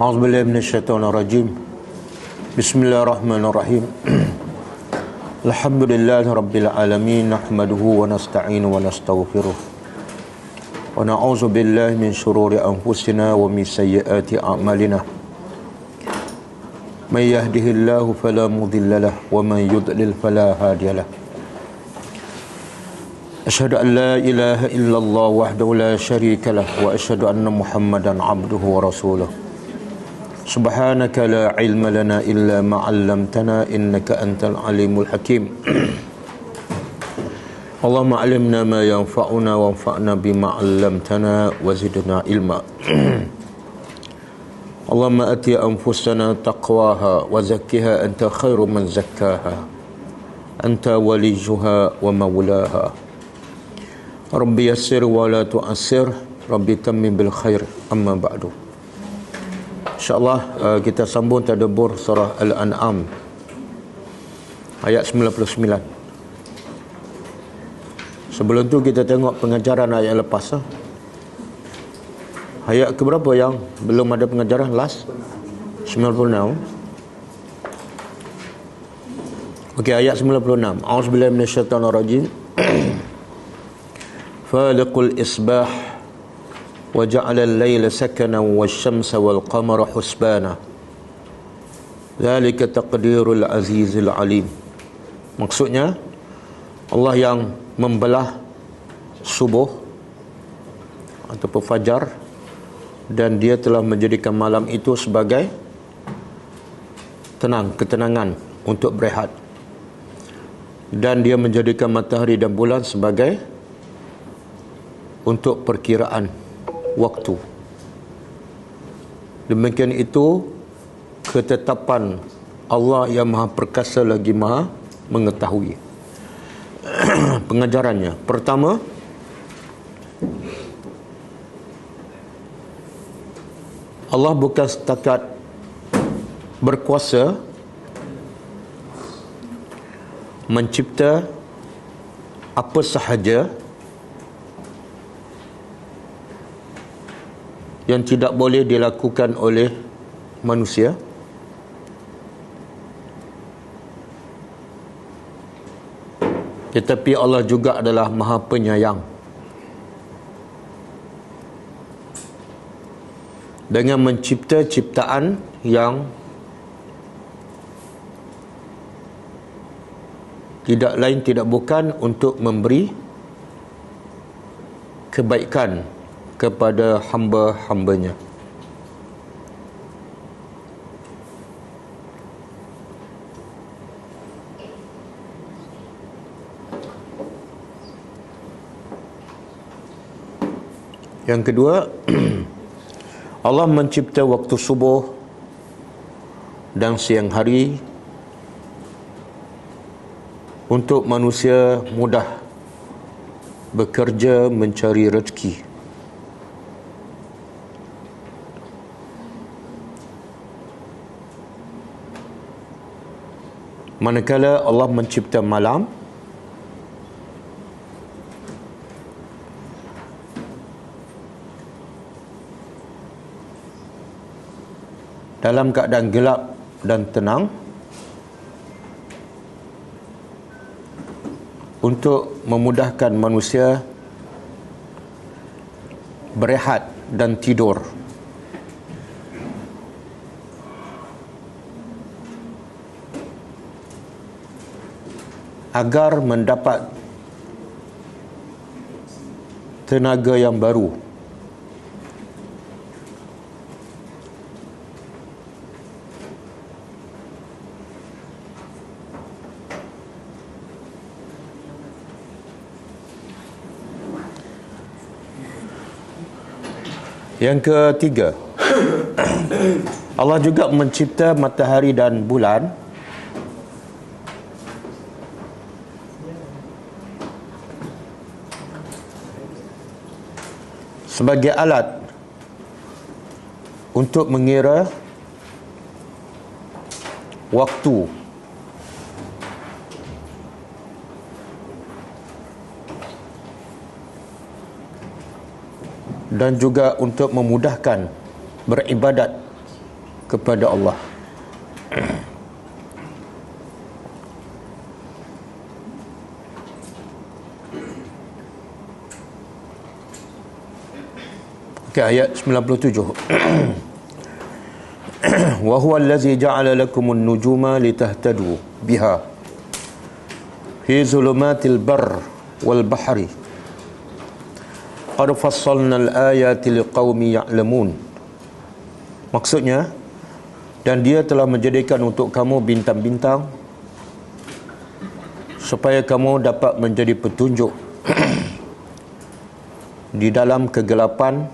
A'udzubillahi minasyaitonirrajim. Bismillahirrahmanirrahim. Alhamdulillahirabbil alamin, nahmaduhu wa nasta'inu wa nastaghfiruh. Wa na'udzu billahi min shururi anfusina wa min sayyiati a'malina. May yahdihillahu fala mudilla lahu wa man yudlil fala hadiya lahu. Asyhadu an la ilaha illallah wahdahu la syarika lahu wa asyhadu anna Muhammadan 'abduhu wa rasuluh. Subhanaka la ilma lana illa ma 'allamtana innaka antal alimul hakim. Allahumma 'allimna ma yanfa'una wanfa'na bima 'allamtana wa zidna ilma. Allahumma ati anfusana taqwaha wa zakkiha anta khairu man zakkaha anta waliyuha wa maulaha. Rabbi yassir wa la tu'assir, Rabbi tammim bil khair, amma ba'du. InsyaAllah kita sambung tadabbur surah Al-An'am ayat 99. Sebelum tu kita tengok pengajaran ayat lepas. Ayat keberapa yang belum ada pengajaran? Last 96. Okey, ayat 96. A'udzubillahi minasyaitonirrajim. Faliqul isbah wa ja'ala al-laila sakanan wasyamsa wal qamara husbana. Dzalika taqdirul azizil alim. Maksudnya Allah yang membelah subuh ataupun fajar, dan dia telah menjadikan malam itu sebagai ketenangan untuk berehat, dan dia menjadikan matahari dan bulan sebagai untuk perkiraan waktu. Demikian itu ketetapan Allah yang Maha Perkasa lagi Maha Mengetahui. Pengajarannya, pertama, Allah bukan setakat berkuasa mencipta apa sahaja yang tidak boleh dilakukan oleh manusia, tetapi Allah juga adalah Maha Penyayang. Dengan mencipta ciptaan yang tidak lain tidak bukan untuk memberi kebaikan kepada hamba-hambanya. Yang kedua, Allah mencipta waktu subuh dan siang hari untuk manusia mudah bekerja mencari rezeki. Manakala Allah mencipta malam dalam keadaan gelap dan tenang untuk memudahkan manusia berehat dan tidur. Agar mendapat tenaga yang baru. Yang ketiga, Allah juga mencipta matahari dan bulan sebagai alat untuk mengira waktu dan juga untuk memudahkan beribadat kepada Allah. Okey, ayat 97. Wa huwa allazi ja'ala lakumun nujuma litahtadu biha fi zulumatil barr wal bahri qad fassalna al-ayati liqaumi ya'lamun. Maksudnya, dan dia telah menjadikan untuk kamu bintang-bintang supaya kamu dapat menjadi petunjuk di dalam kegelapan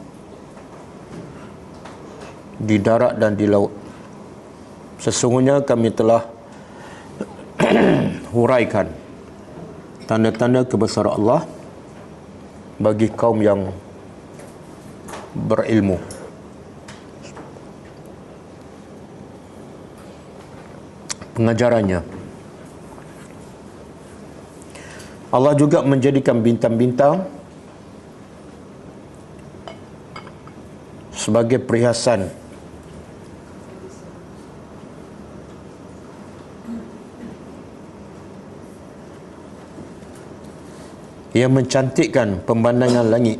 di darat dan di laut. Sesungguhnya kami telah huraikan tanda-tanda kebesaran Allah bagi kaum yang berilmu. Pengajarannya, Allah juga menjadikan bintang-bintang sebagai perhiasan yang mencantikkan pemandangan langit.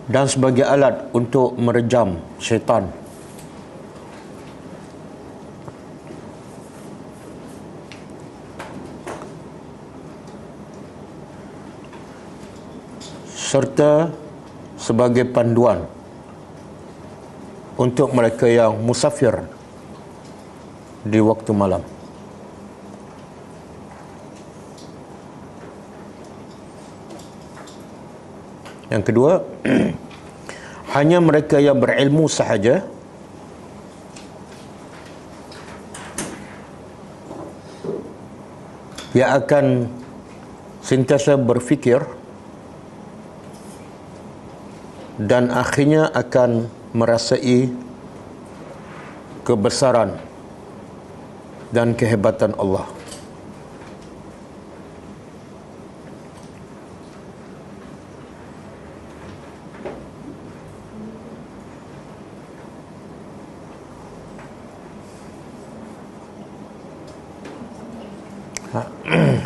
Dan sebagai alat untuk merejam syaitan. Serta sebagai panduan untuk mereka yang musafir di waktu malam. Yang kedua, hanya mereka yang berilmu sahaja yang akan sentiasa berfikir dan akhirnya akan merasai kebesaran dan kehebatan Allah.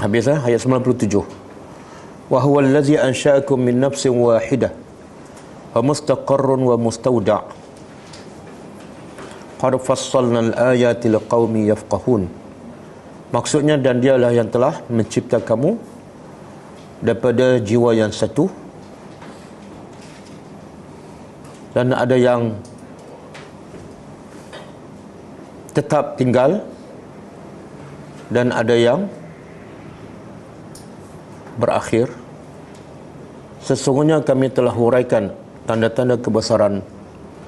Habis ayat 97. Wa huwa allazi ansha'akum min nafsin wahidah wa mustaqarrun wa mustawda' qad fassalna al-ayati liqaumi yafqahun. Maksudnya, dan dialah yang telah mencipta kamu daripada jiwa yang satu, dan ada yang tetap tinggal dan ada yang berakhir. Sesungguhnya kami telah huraikan tanda-tanda kebesaran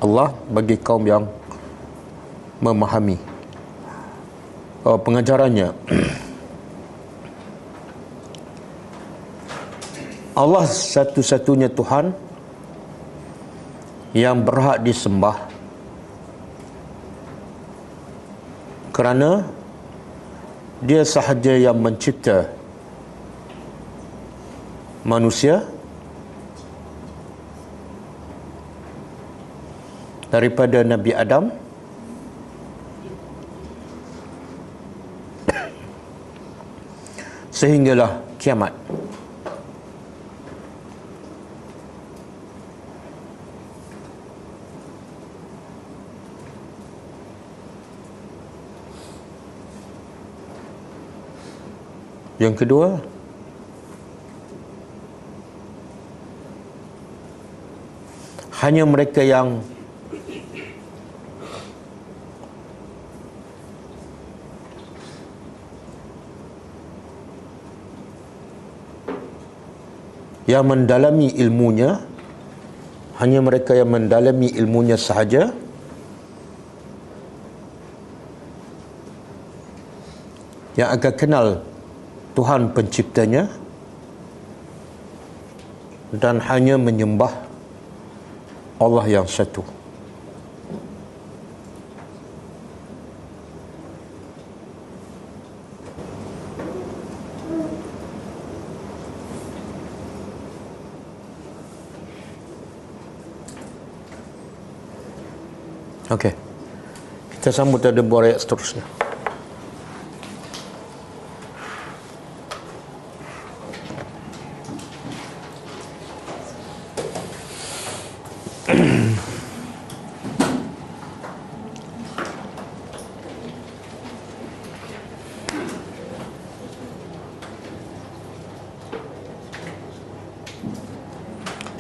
Allah bagi kaum yang memahami. Pengajarannya, Allah satu-satunya Tuhan yang berhak disembah kerana Dia sahaja yang mencipta manusia daripada Nabi Adam sehinggalah kiamat. Yang kedua, hanya mereka yang mendalami ilmunya, hanya mereka yang mendalami ilmunya sahaja yang akan kenal Tuhan penciptanya dan hanya menyembah Allah yang satu. Okey. Kita sambut tadabbur ayat seterusnya.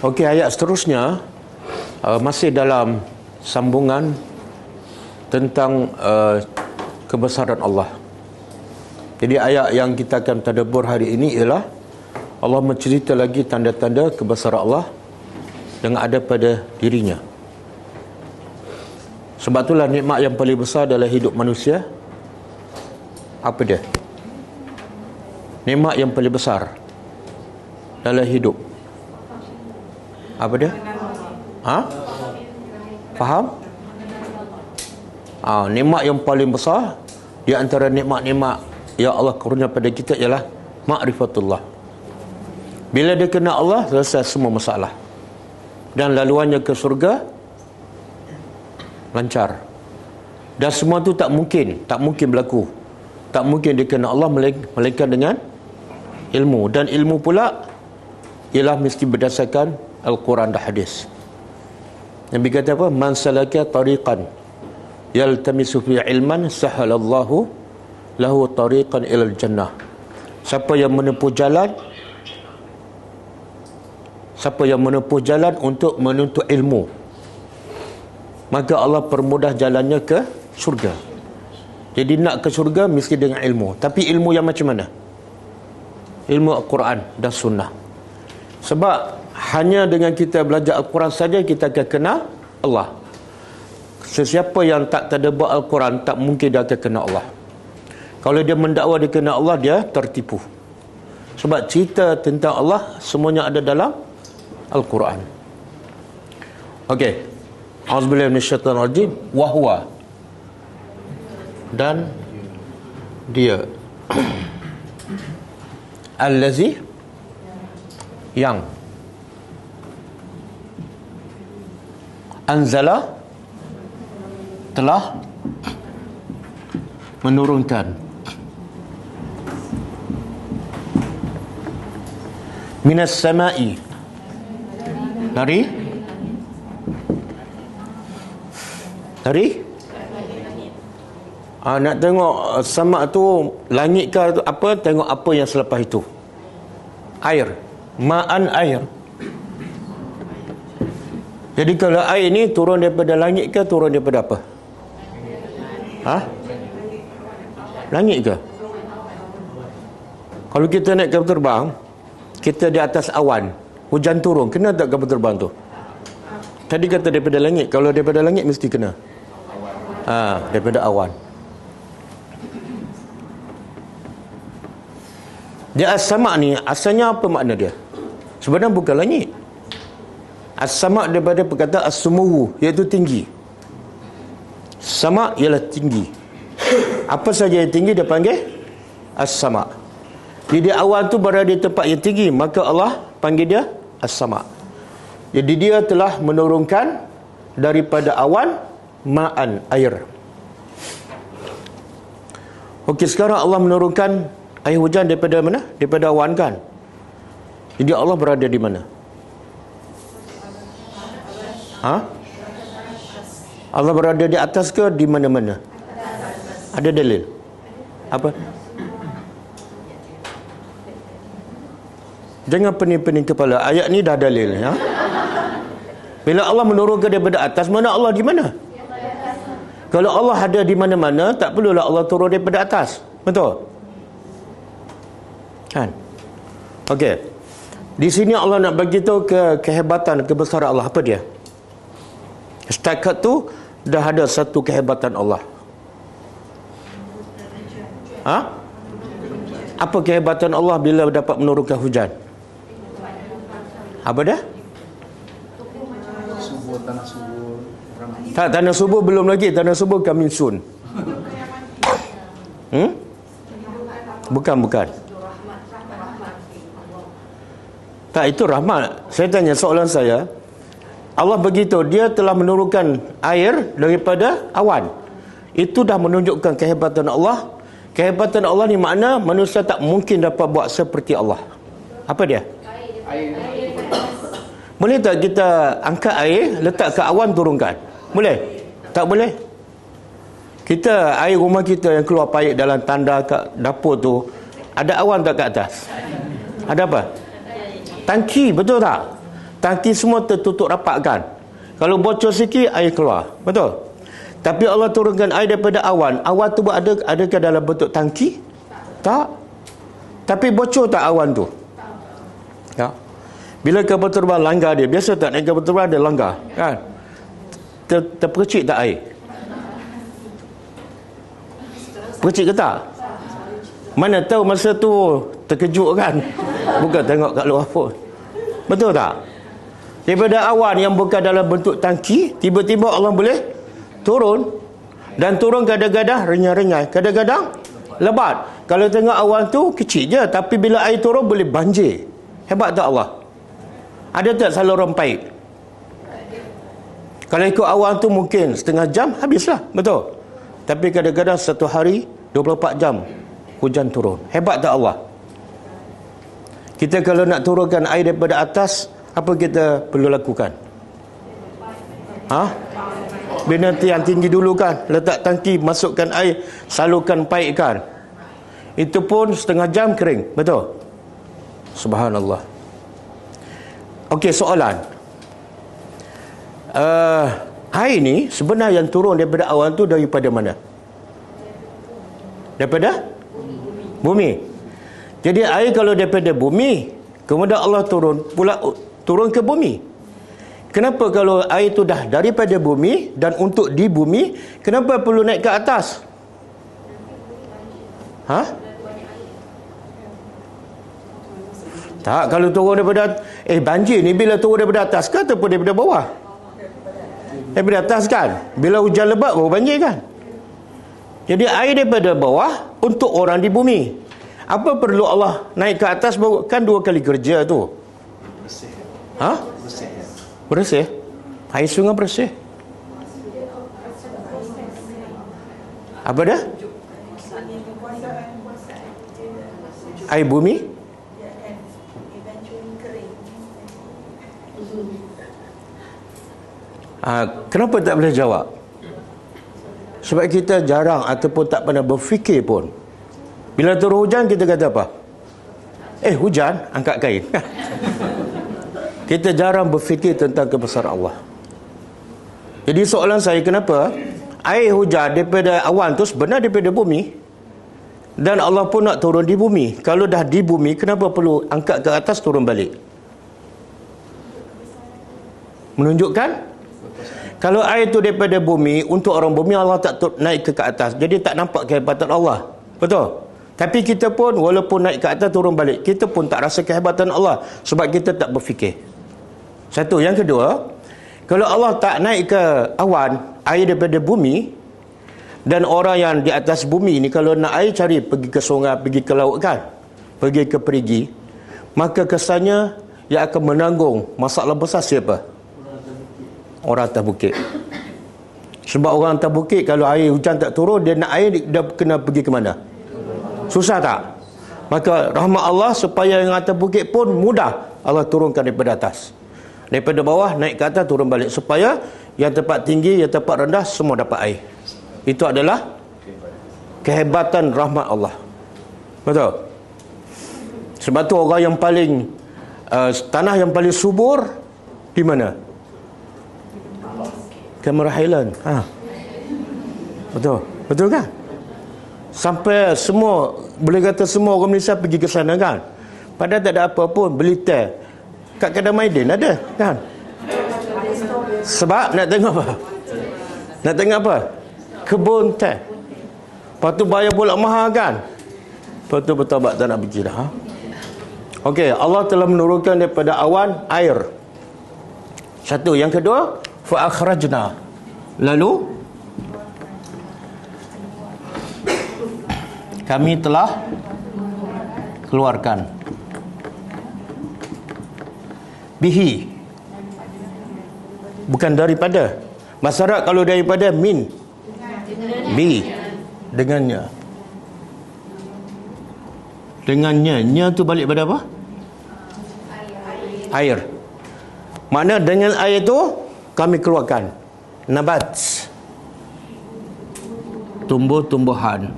Okey, ayat seterusnya masih dalam sambungan tentang kebesaran Allah. Jadi ayat yang kita akan tadabbur hari ini ialah Allah mencerita lagi tanda-tanda kebesaran Allah yang ada pada dirinya. Sebab itulah nikmat yang paling besar dalam hidup manusia, apa dia? Nikmat yang paling besar dalam hidup, apa dia? Faham? Nikmat yang paling besar di antara nikmat-nikmat yang Allah kurnia pada kita ialah ma'rifatullah. Bila dia kenal Allah, selesai semua masalah. Dan laluannya ke surga lancar. Dan semua tu tak mungkin berlaku. Tak mungkin dia kenal Allah melainkan dengan ilmu. Dan ilmu pula ialah mesti berdasarkan Al-Quran dan hadis. Nabi kata apa? Man salaka tariqan yaltamisu fi ilman sahalallahu lahu tariqan ilal jannah. Siapa yang menempuh jalan untuk menuntut ilmu, maka Allah permudah jalannya ke syurga. Jadi nak ke syurga mesti dengan ilmu. Tapi ilmu yang macam mana? Ilmu Al-Quran dan Sunnah. Sebab hanya dengan kita belajar Al-Quran saja kita akan kenal Allah. Sesiapa yang tak tadabbur Al-Quran, tak mungkin dia akan kenal Allah. Kalau dia mendakwa dia kenal Allah, dia tertipu. Sebab cerita tentang Allah semuanya ada dalam Al-Quran. Okey. Auzubillahi minasyaitanir rajim. Wa huwa, dan dia allazi, yang anzala, telah menurunkan, minas sama'i, dari nak tengok sama tu langit ke apa, tengok apa yang selepas itu. Air, ma'an, air. Jadi kalau air ni turun daripada langit ke turun daripada apa? Langit ke? Kalau kita naik kapal terbang, kita di atas awan, hujan turun, kena tak kapal terbang tu? Tadi kata daripada langit. Kalau daripada langit mesti kena. Daripada awan. Dia as-sama' ni asalnya apa makna dia? Sebenarnya bukan langit. As-sama' daripada perkataan as-sumuwu, iaitu tinggi. Sama' ialah tinggi. Apa saja yang tinggi dia panggil as-sama'. Jadi awan tu berada di tempat yang tinggi, maka Allah panggil dia as-sama'. Jadi dia telah menurunkan daripada awan ma'an, air. Okey, sekarang Allah menurunkan air hujan daripada mana? Daripada awan kan? Jadi Allah berada di mana? Allah berada di atas ke di mana-mana? Ada dalil? Apa? Jangan pening-pening kepala. Ayat ni dah dalil, ya. Bila Allah menurunkan daripada atas, mana Allah di mana? Kalau Allah ada di mana-mana, tak perlulah Allah turun daripada atas. Betul? Kan? Okey. Di sini Allah nak bagi tahu kehebatan, kebesaran Allah. Apa dia? Setakat tu dah ada satu kehebatan Allah. Apa kehebatan Allah bila dapat menurunkan hujan? Apa dah? Tanah subur. Tak, tanah subur belum lagi. Tanah subur coming soon. Bukan. Tak, itu rahmat. Saya tanya soalan saya, Allah begitu, dia telah menurunkan air daripada awan. Itu dah menunjukkan kehebatan Allah. Kehebatan Allah ni makna manusia tak mungkin dapat buat seperti Allah. Apa dia? Boleh tak kita angkat air, letak ke awan, turunkan? Boleh? Tak boleh? Kita, air rumah kita yang keluar pahit dalam tanda kat dapur tu, ada awan tak kat atas? Ada apa? Tangki, betul tak? Tangki semua tertutup rapat kan? Kalau bocor sikit, air keluar. Betul? Tapi Allah turunkan air daripada awan. Awan tu adakah dalam bentuk tangki? Tak. Tapi bocor tak awan tu? Tak. Bila kapal terbang langgar dia, biasa tak naik kapal terbang ada langgar kan? Terpercik tak air? Percik ke tak? Mana tahu masa tu terkejut kan? Bukan tengok kat luar pun. Betul tak? Daripada awan yang bukan dalam bentuk tangki, tiba-tiba Allah boleh turun. Dan turun kadang-kadang renyah-renyah, kadang-kadang lebat. Kalau tengok awan tu kecil je, tapi bila air turun boleh banjir. Hebat tak Allah? Ada tak saluran paip? Kalau ikut awan tu mungkin setengah jam habislah. Betul? Tapi kadang-kadang satu hari 24 jam hujan turun. Hebat tak Allah? Kita kalau nak turunkan air daripada atas, apa kita perlu lakukan? Bina yang tinggi dulu kan, letak tangki, masukkan air, salurkan paip kan. Itu pun setengah jam kering. Betul? Subhanallah. Okey, soalan. Air ni sebenarnya yang turun daripada awan tu daripada mana? Daripada bumi. Jadi air kalau daripada bumi, kemudian Allah turun ke bumi. Kenapa kalau air tu dah daripada bumi dan untuk di bumi, kenapa perlu naik ke atas? Tak, kalau turun daripada banjir ni bila turun daripada atas ke ataupun daripada bawah? Daripada atas kan? Bila hujan lebat baru banjir kan? Jadi air daripada bawah untuk orang di bumi. Apa perlu Allah naik ke atas baru? Kan 2 kali kerja tu. Bersih? Air sungai bersih. Apa dah? Air bumi? Kenapa tak boleh jawab? Sebab kita jarang ataupun tak pernah berfikir pun. Bila turun hujan kita kata apa? Hujan, angkat kain. Kita jarang berfikir tentang kebesaran Allah. Jadi soalan saya, kenapa air hujan daripada awan tu sebenarnya daripada bumi, dan Allah pun nak turun di bumi. Kalau dah di bumi, kenapa perlu angkat ke atas turun balik? Menunjukkan kalau air itu daripada bumi, untuk orang bumi Allah tak naik ke atas. Jadi tak nampak kehebatan Allah. Betul? Tapi kita pun walaupun naik ke atas turun balik, kita pun tak rasa kehebatan Allah. Sebab kita tak berfikir. Satu. Yang kedua, kalau Allah tak naik ke awan, air daripada bumi, dan orang yang di atas bumi ni kalau nak air cari pergi ke sungai, pergi ke laut kan? Pergi ke perigi. Maka kesannya yang akan menanggung masalah besar siapa? Orang atas bukit. Sebab orang atas bukit kalau air hujan tak turun, dia nak air dia kena pergi ke mana? Susah tak? Maka rahmat Allah supaya yang atas bukit pun mudah Allah turunkan daripada atas. Daripada bawah naik ke atas turun balik, supaya yang tempat tinggi, yang tempat rendah semua dapat air. Itu adalah kehebatan rahmat Allah. Betul? Sebab tu orang yang paling tanah yang paling subur di mana? Cameron Highland. Betul kan? Sampai semua, boleh kata semua orang Malaysia pergi ke sana kan? Padahal tak ada apa pun, beli teh kat kedai Maidin ada kan? Sebab nak tengok apa? Nak tengok apa? Kebun teh. Lepas tu bayar pula mahal kan? Lepas tu bertabat tak nak pergi dah. Okey, Allah telah menurunkan daripada awan air. Satu. Yang kedua, fa akhrajna, lalu kami telah keluarkan bihi, Bukan daripada. Bahasa Arab kalau daripada min. Bi. Dengannya. Dengannya. Nya tu balik pada apa? Air. Makna dengan air tu kami keluarkan nabat. Tumbuh-tumbuhan.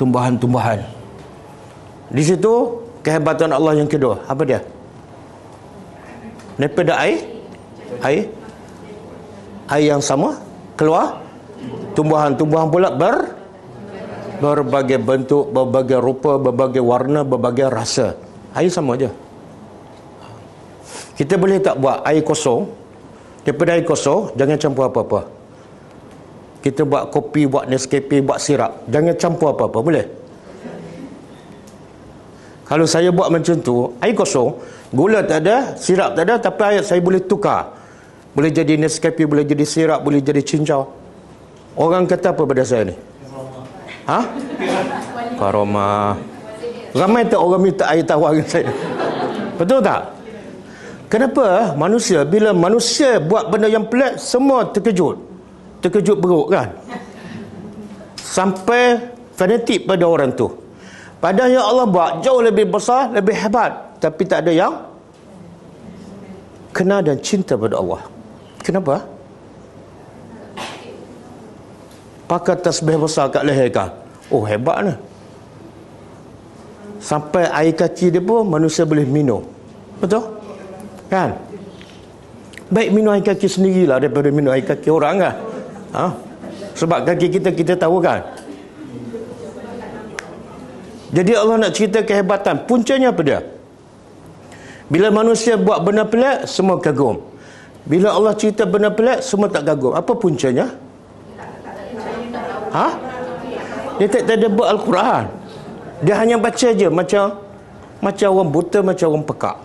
Tumbuhan-tumbuhan. Di situ kehebatan Allah yang kedua. Apa dia? Daripada air yang sama keluar tumbuhan-tumbuhan pula berbagai bentuk, berbagai rupa, berbagai warna, berbagai rasa. Air sama aja. Kita boleh tak buat air kosong, daripada air kosong jangan campur apa-apa. Kita buat kopi, buat Nescafe, buat sirap, jangan campur apa-apa, boleh? Kalau saya buat macam tu, air kosong, gula tak ada, sirap tak ada, tapi air saya boleh tukar. Boleh jadi Nescafe, boleh jadi sirap, boleh jadi cincau. Orang kata apa pada saya ni? Ha? Karomah. Ramai tak orang minta air tawar dengan saya? Betul tak? Kenapa manusia, bila manusia buat benda yang pelik, semua terkejut. Terkejut beruk kan? Sampai fanatik pada orang tu. Padahal yang Allah buat jauh lebih besar, lebih hebat. Tapi tak ada yang kenal dan cinta pada Allah. Kenapa? Pakai tasbih besar kat leher kan? Oh, hebat ni. Sampai air kaki dia pun manusia boleh minum. Betul? Kan? Baik minum air kaki sendirilah daripada minum air kaki orang kan? Ha? Sebab kaki kita tahu kan? Jadi Allah nak cerita kehebatan. Puncanya apa dia? Bila manusia buat benda pelik, semua kagum. Bila Allah cerita benda pelik, semua tak kagum. Apa puncanya? Ha? Dia tak tadabbur Al-Quran. Dia hanya baca je macam orang buta, macam orang pekak.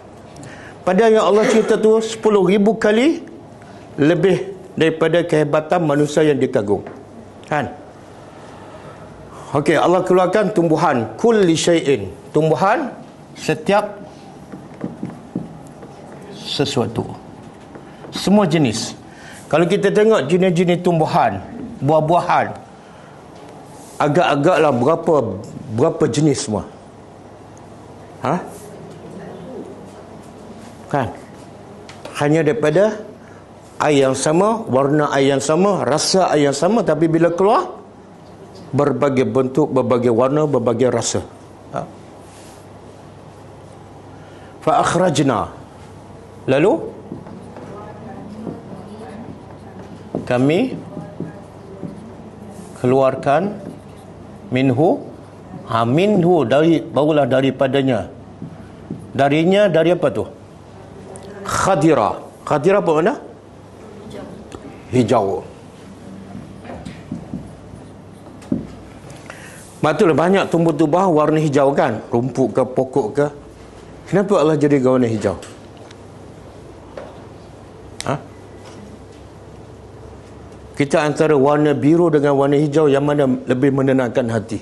Padahal yang Allah cerita tu 10,000 kali lebih daripada kehebatan manusia yang dikagum. Kan? Okey, Allah keluarkan tumbuhan kulli syai'in. Tumbuhan setiap sesuatu. Semua jenis. Kalau kita tengok jenis-jenis tumbuhan, buah-buahan, agak-agaklah berapa jenis semua? Ha? Kan? Hanya daripada air yang sama, warna air yang sama, rasa air yang sama, tapi bila keluar berbagai bentuk, berbagai warna, berbagai rasa. Ha? Fa akhrajna, lalu kami keluarkan minhu, dari barulah daripadanya. Darinya dari apa tu? Khadira. Khadira apa makna? Hijau. Betul banyak tumbuh-tumbuhan warna hijau kan? Rumput ke, pokok ke? Kenapa Allah jadi warna hijau? Ha? Kita antara warna biru dengan warna hijau, yang mana lebih menenangkan hati?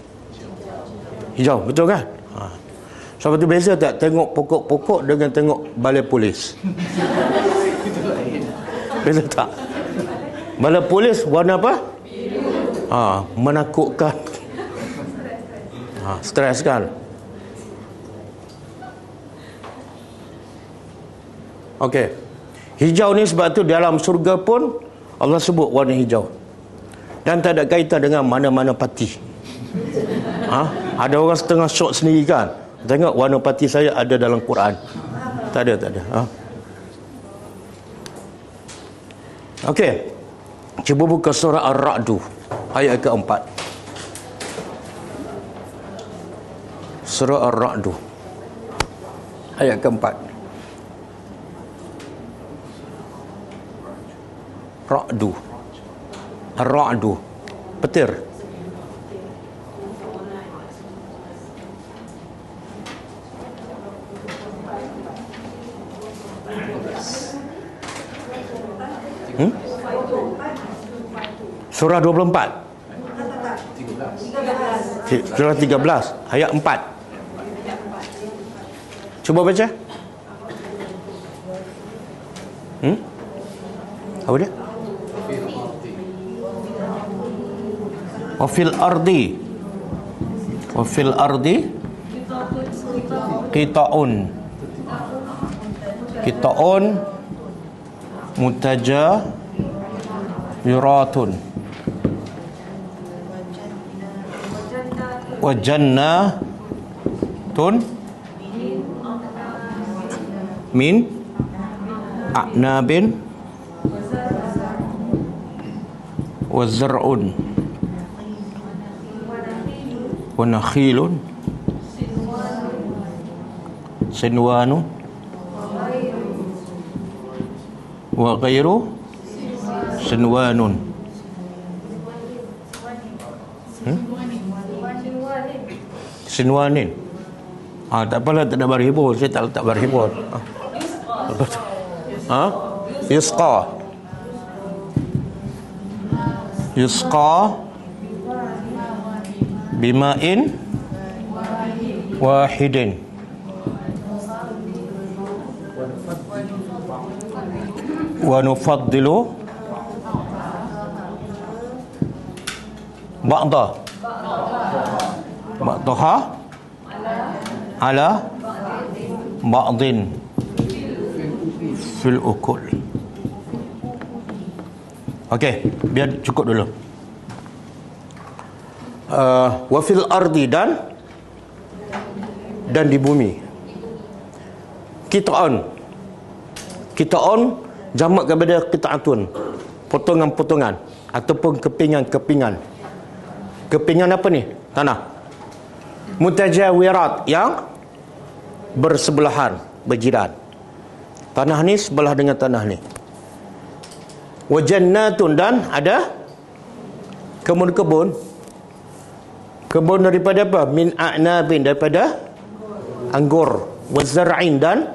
Hijau, betul kan? Ha. Sebab tu beza tak tengok pokok-pokok dengan tengok balai polis? Beza tak? Balai polis warna apa? Ha, menakutkan. Ha, stres kan? Okey. Hijau ni sebab tu dalam surga pun Allah sebut warna hijau. Dan tak ada kaitan dengan mana-mana parti. Ha? Ada orang setengah syok sendiri kan? Tengok warna parti saya ada dalam Quran. Tak ada. Ha? Okey. Cuba buka surah Ar-Ra'du ayat keempat. Surah Ar-Ra'du ayat keempat. Ra'du. Ar-Ra'du. Petir. Surah 24. Surah 13 ayat 4. Cuba baca. Apa dia? Wa fil ardi qita'un mutajawiratun wa jannatun min a'nabin wa zar'un wa nakhilun sinwanun wa ghairu sinwanun. Sinwanin. Tak apalah, tak ada barhibur. Saya tak letak barhibur. Yusqa bima'in wahidin wa nufaddilu ba'daha ala ba'din fil ukul. Okey, biar cukup dulu. Wa fil ardi, dan di bumi. Qita'un jamak kepada qita'atun, potongan-potongan ataupun kepingan-kepingan. Kepingan apa ni? Tanah. Mutajawirat, yang bersebelahan, berjiran. Tanah ni sebelah dengan tanah ni. Wa jannatun, dan ada kebun-kebun. Kebun daripada apa? Min a'nabin, daripada anggur. Wa zar'in, dan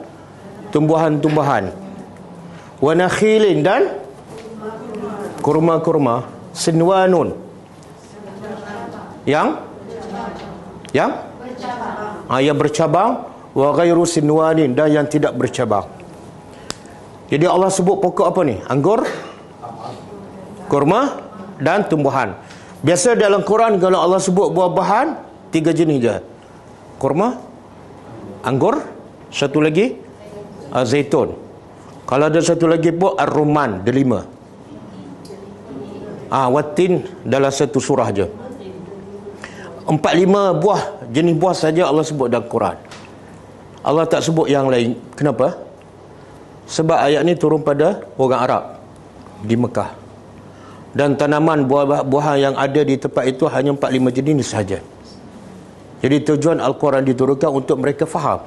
tumbuhan-tumbuhan. Wa nakhilin, dan kurma-kurma. Sinwanun, yang bercabang. Wa ghairu sinwanin, dan yang tidak bercabang. Jadi Allah sebut pokok apa ni? Anggur, kurma, dan tumbuhan. Biasa dalam Quran kalau Allah sebut buah-buahan, 3 jenis je. Kurma, anggur, satu lagi zaitun. Kalau ada satu lagi pun ar-rumman, delima. Watin dalam satu surah je. 4-5 buah, jenis buah saja Allah sebut dalam Quran. Allah tak sebut yang lain. Kenapa? Sebab ayat ni turun pada orang Arab di Mekah. Dan tanaman buah-buahan yang ada di tempat itu hanya 4-5 jenis sahaja. Jadi tujuan Al-Quran diturunkan untuk mereka faham.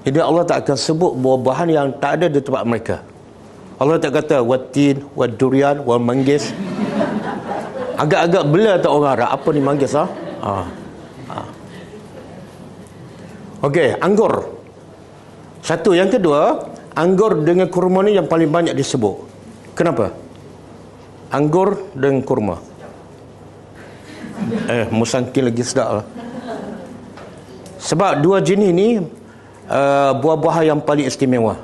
Jadi Allah tak akan sebut buah-buahan yang tak ada di tempat mereka. Allah tak kata watin, wadurian, wal manggis. Agak-agak bela tak orang Arab. Apa ni manggis? Okey, anggur. Satu. Yang kedua, anggur dengan kurma ni yang paling banyak disebut. Kenapa? Anggur dengan kurma. Musangkin lagi sedap lah. Sebab dua jenis ni buah-buahan yang paling istimewa.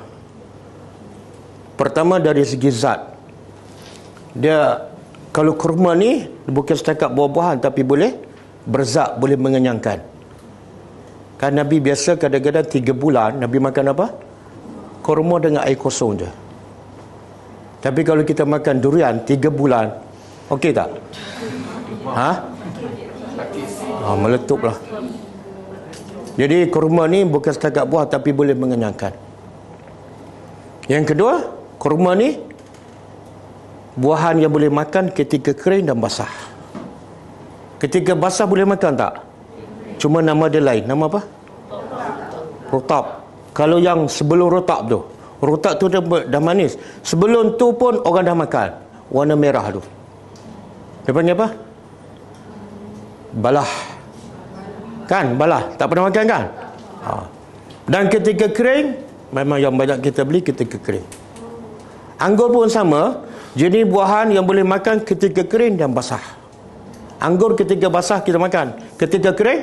Pertama dari segi zat. Dia, kalau kurma ni bukan setakat buah-buahan tapi boleh berzat, boleh mengenyangkan. Kan Nabi biasa kadang-kadang 3 bulan Nabi makan apa? Kurma dengan air kosong je. Tapi kalau kita makan durian 3 bulan, okey tak? Meletup lah. Jadi kurma ni bukan setakat buah tapi boleh mengenyangkan. Yang kedua, kurma ni buahan yang boleh makan ketika kering dan basah. Ketika basah boleh makan tak? Cuma nama dia lain. Nama apa? Rutab. Kalau yang sebelum rutab tu, rutab tu dah manis. Sebelum tu pun orang dah makan. Warna merah tu. Dia panggil apa? Balah. Kan? Balah. Tak pernah makan kan? Dan ketika kering, memang yang banyak kita beli ketika kering. Anggur pun sama. Jenis buahan yang boleh makan ketika kering dan basah. Anggur ketika basah kita makan. Ketika kering,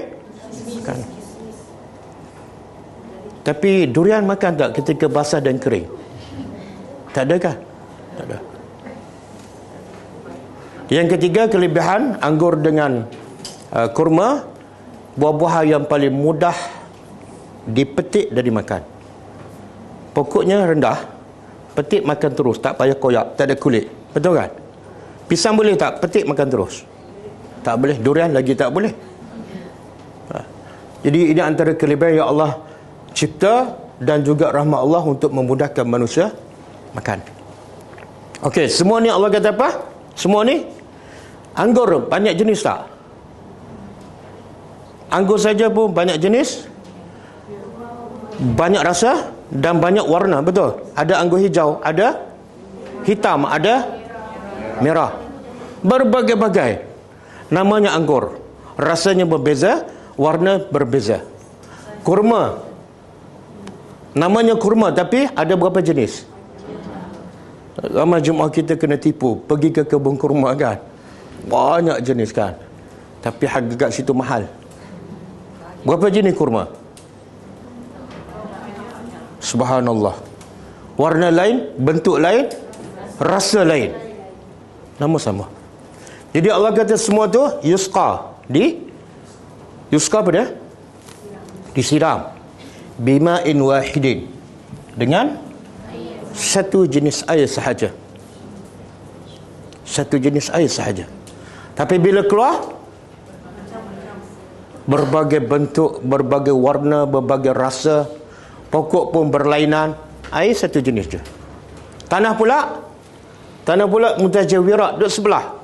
makan. Tapi durian makan tak ketika basah dan kering? Tak ada kan? Tak ada. Yang ketiga, kelebihan anggur dengan kurma, buah-buahan yang paling mudah dipetik dan dimakan. Pokoknya rendah, petik makan terus, tak payah koyak, tak ada kulit. Betul kan? Pisang boleh tak? Petik makan terus. Tak boleh. Durian lagi tak boleh. Jadi ini antara kelebihan yang Allah cipta dan juga rahmat Allah untuk memudahkan manusia makan. Okey, semua ni Allah kata apa? Semua ni anggur banyak jenis tak? Anggur saja pun banyak jenis, banyak rasa dan banyak warna, betul? Ada anggur hijau, ada hitam, ada merah. Berbagai-bagai. Namanya anggur. Rasanya berbeza, warna berbeza. Kurma. Namanya kurma tapi ada berapa jenis? Ramai jemaah kita kena tipu, pergi ke kebun kurma kan. Banyak jenis kan. Tapi harga kat situ mahal. Berapa jenis kurma? Subhanallah. Warna lain, bentuk lain, rasa lain. Nama sama. Jadi Allah kata semua tu yusqa. Yusqa apa dia? Disiram. Bima'in wahidin. Dengan satu jenis air sahaja. Satu jenis air sahaja. Tapi bila keluar, berbagai bentuk, berbagai warna, berbagai rasa, pokok pun berlainan. Air satu jenis je. Tanah pula mutajawirat, duduk sebelah.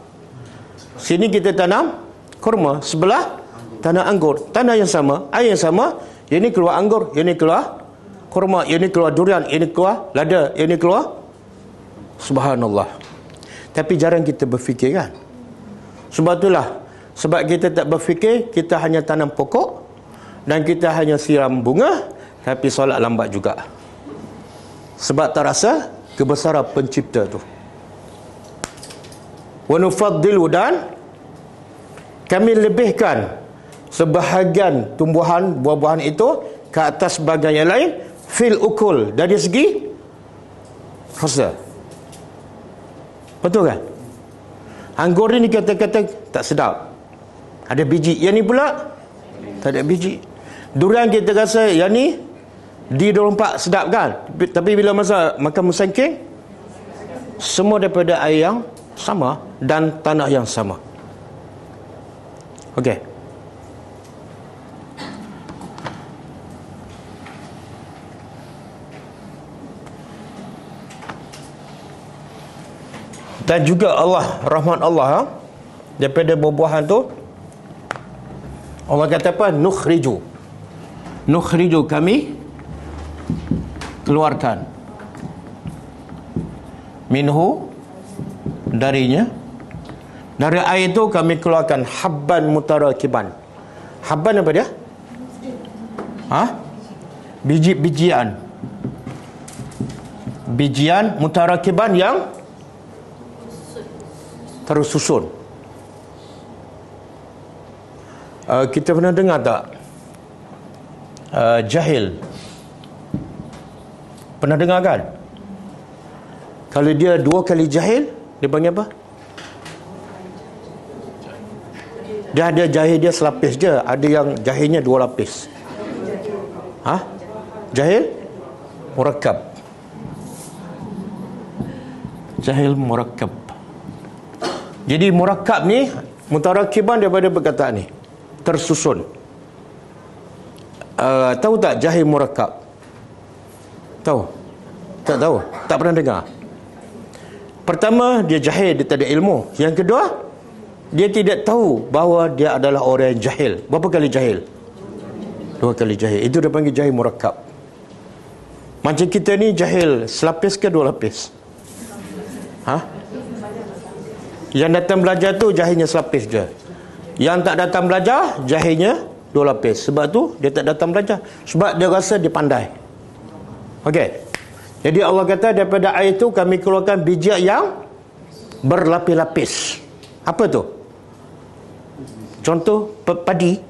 Sini kita tanam kurma, sebelah tanah anggur. Tanah yang sama, air yang sama. Yang ni keluar anggur, yang ni keluar kurma, yang ni keluar durian, yang ni keluar lada, yang ni keluar. Subhanallah. Tapi jarang kita berfikir kan. Sebab itulah, sebab kita tak berfikir, kita hanya tanam pokok dan kita hanya siram bunga, tapi solat lambat juga. Sebab tak rasa kebesaran pencipta tu. Wa nufaddilu, dan kami lebihkan sebahagian tumbuhan buah-buahan itu ke atas sebahagian yang lain fil ukul, dari segi rasa. Betul kan? Anggur ni kata-kata tak sedap, ada biji. Yang ni pula tak ada biji. Durian kita rasa yang ni D24 sedap kan? Tapi bila masa makan musangking, semua daripada air yang sama dan tanah yang sama. Okey. Dan juga Allah, rahmat Allah daripada buah-buahan tu, Allah kata apa? Nukhriju, kami keluarkan minhu, darinya, dari air itu kami keluarkan habban mutarakiban. Habban apa dia? Biji-bijian. Bijian mutarakiban yang tersusun. Kita pernah dengar tak? Jahil. Pernah dengar kan? Kalau dia 2 kali jahil, dia panggil apa? Dia ada jahil dia selapis je, ada yang jahilnya 2 lapis. Jahil murakkab. Jahil murakkab. Jadi murakkab ni mutarakiban daripada perkataan ni, tersusun. Tahu tak jahil murakkab? Tahu? Tak tahu? Tak pernah dengar? Pertama, dia jahil, dia tak ada ilmu. Yang kedua, dia tidak tahu bahawa dia adalah orang yang jahil. Berapa kali jahil? 2 kali jahil. Itu dia panggil jahil murakkab. Macam kita ni jahil selapis ke 2 lapis? Yang datang belajar tu jahilnya selapis je. Yang tak datang belajar, jahilnya 2 lapis. Sebab tu dia tak datang belajar. Sebab dia rasa dia pandai. Okey. Jadi Allah kata daripada air itu kami keluarkan biji yang berlapis-lapis. Apa tu? Contoh padi.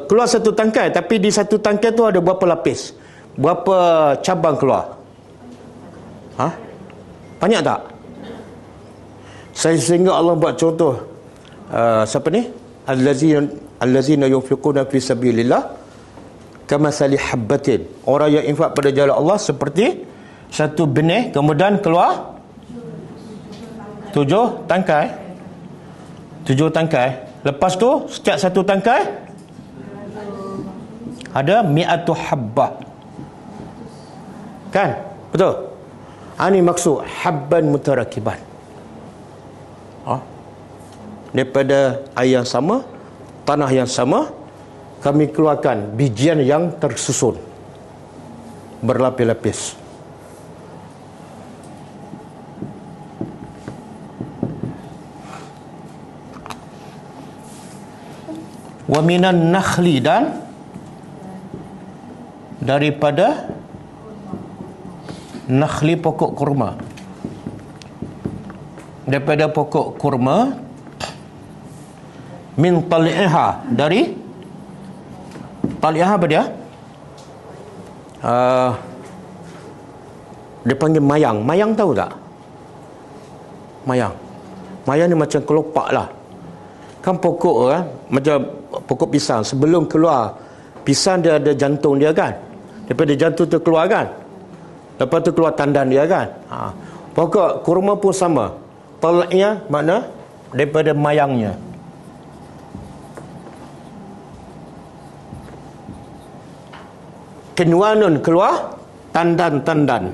Keluar satu tangkai, tapi di satu tangkai tu ada berapa lapis? Berapa cabang keluar? Ha? Banyak tak? Sehingga Allah buat contoh siapa ni? Allazina yunfiquna fi sabilillah kamathali habbatin. Orang yang infak pada jalan Allah seperti satu benih kemudian keluar 7 tangkai. 7 tangkai. Lepas tu setiap satu tangkai ada mi'atu habbah. Kan? Betul? Ini maksud habban mutarakiban. Daripada air yang sama, tanah yang sama, kami keluarkan bijian yang tersusun berlapis-lapis. Wa minan nakhli, dan daripada nakhli, pokok kurma. Daripada pokok kurma, min tal'iha, dari tal'iha apa dia? Dia panggil mayang. Mayang tahu tak? Mayang. Mayang ni macam kelopak lah. Kan pokok kan, macam pokok pisang. Sebelum keluar pisang, dia ada jantung dia kan. Daripada jantung tu keluar kan. Lepas tu keluar tandan dia kan. Pokok kurma pun sama. Tal'nya makna daripada mayangnya. Kenwanun, keluar tandan-tandan.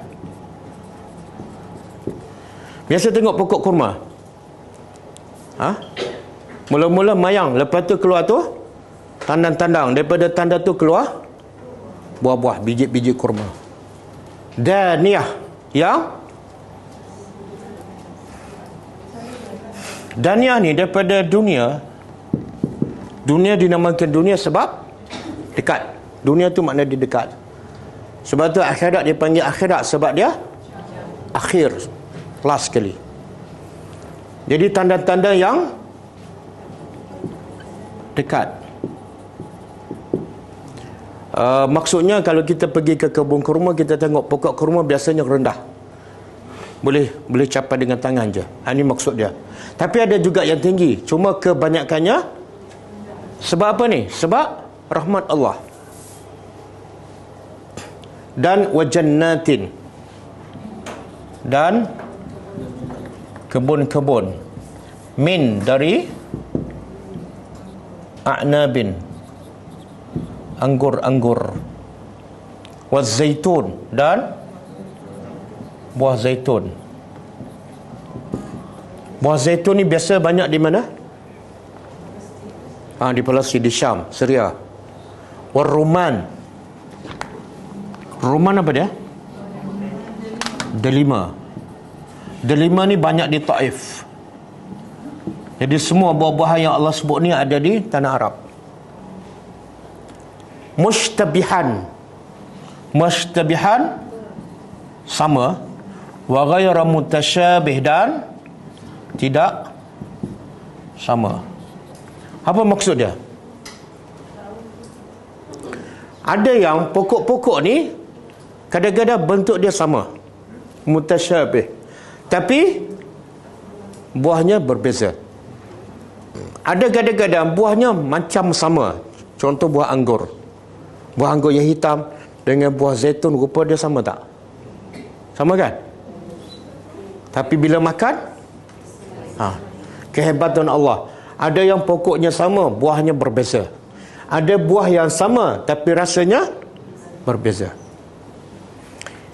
Biasa tengok pokok kurma. Mula-mula mayang, lepas tu keluar tu tandan-tandan. Daripada tandan tu keluar buah-buah, biji-biji kurma. Daniyah, yang daniyah ni daripada dunia. Dunia dinamakan dunia sebab dekat. Dunia tu makna dia dekat. Sebab tu akhirat dia panggil akhirat sebab dia akhir, last sekali. Jadi tanda-tanda yang dekat. Maksudnya kalau kita pergi ke kebun kurma, kita tengok pokok kurma biasanya rendah. Boleh capai dengan tangan je. Ini maksud dia. Tapi ada juga yang tinggi. Cuma kebanyakannya sebab apa ni? Sebab rahmat Allah. Dan wajannatin, dan kebun-kebun, min, dari a'nabin, anggur-anggur, wazaitun, dan buah zaitun. Buah zaitun ni biasa banyak di mana? Di Palestin, di Syam, Syria. Waruman. Ruman apa dia? Delima. Delima ni banyak di Taif. Jadi semua buah-buahan yang Allah sebut ni ada di tanah Arab. Mushtabihan. Mushtabihan sama. Wa ghayra mutasyabih, dan tidak sama. Apa maksud dia? Ada yang pokok-pokok ni kadang-kadang bentuk dia sama, mutasyabih, tapi buahnya berbeza. Ada kadang-kadang buahnya macam sama. Contoh buah anggur. Buah anggur yang hitam dengan buah zaitun, rupa dia sama tak? Sama kan? Tapi bila makan, kehebatan Allah. Ada yang pokoknya sama, buahnya berbeza. Ada buah yang sama tapi rasanya berbeza.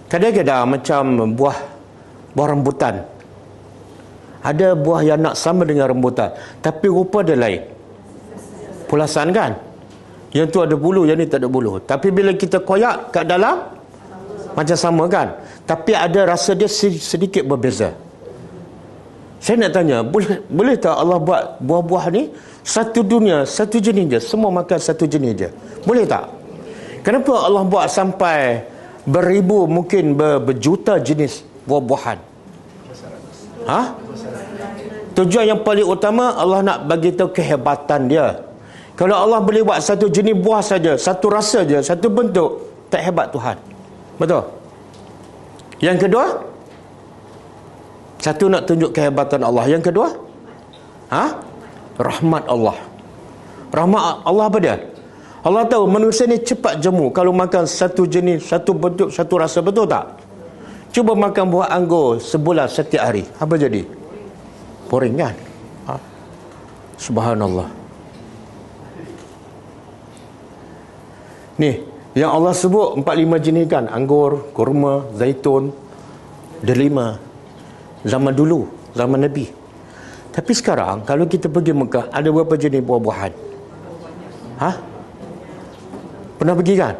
Kadang-kadang macam buah rambutan. Ada buah yang nak sama dengan rambutan, tapi rupa dia lain. Pulasan kan? Yang tu ada bulu, yang ni tak ada bulu. Tapi bila kita koyak kat dalam, macam sama kan? Tapi ada rasa dia sedikit berbeza. Saya nak tanya, boleh tak Allah buat buah-buah ni satu dunia, satu jenis je, semua makan satu jenis je? Boleh tak? Kenapa Allah buat sampai beribu, mungkin berjuta jenis buah-buahan? Tujuan yang paling utama, Allah nak bagi tahu kehebatan dia. Kalau Allah boleh buat satu jenis buah saja, satu rasa saja, satu bentuk, tak hebat Tuhan. Betul? Yang kedua, Satu, nak tunjuk kehebatan Allah. Yang kedua, rahmat Allah. Rahmat Allah apa dia? Allah tahu manusia ni cepat jemu kalau makan satu jenis, satu bentuk, satu rasa. Betul tak? Cuba makan buah anggur sebulan setiap hari. Apa jadi? Boring kan? Subhanallah. Ni, yang Allah sebut 4-5 jenis kan? Anggur, kurma, zaitun, delima. Zaman dulu, zaman Nabi. Tapi sekarang, kalau kita pergi Mekah, ada berapa jenis buah-buahan? Pernah pergi kan?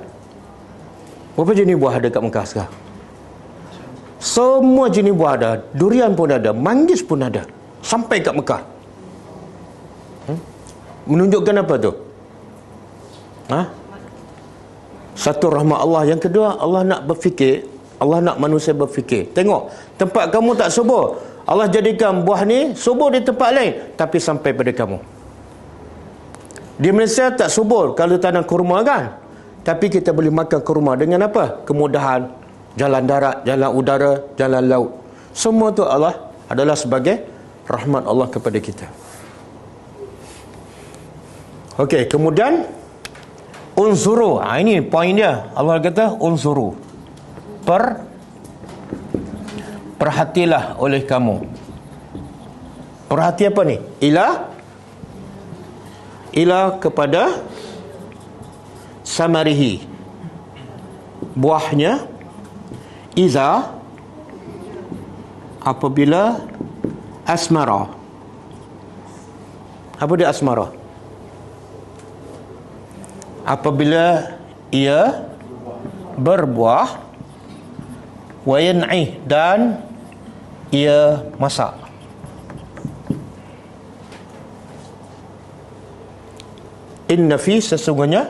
Berapa jenis buah ada kat Mekah sekarang? Semua jenis buah ada. Durian pun ada, manggis pun ada. Sampai kat Mekah. Menunjukkan apa tu? Satu, rahmat Allah. Yang kedua, Allah nak berfikir. Allah nak manusia berfikir. Tengok, tempat kamu tak subur, Allah jadikan buah ni subur di tempat lain, tapi sampai pada kamu. Di Malaysia tak subur kalau tanam kurma kan, tapi kita boleh makan kurma dengan apa? Kemudahan. Jalan darat, jalan udara, jalan laut. Semua tu Allah adalah sebagai rahmat Allah kepada kita. Okey, kemudian unzuru. Ini poin dia. Allah kata unzuru. Perhatilah oleh kamu. Perhati apa ni? Ila kepada samarihi, buahnya, iza apabila asmara. Apa dia asmara? Apabila ia berbuah, wa yan'ih, dan ia masak. Inna fi, sesungguhnya,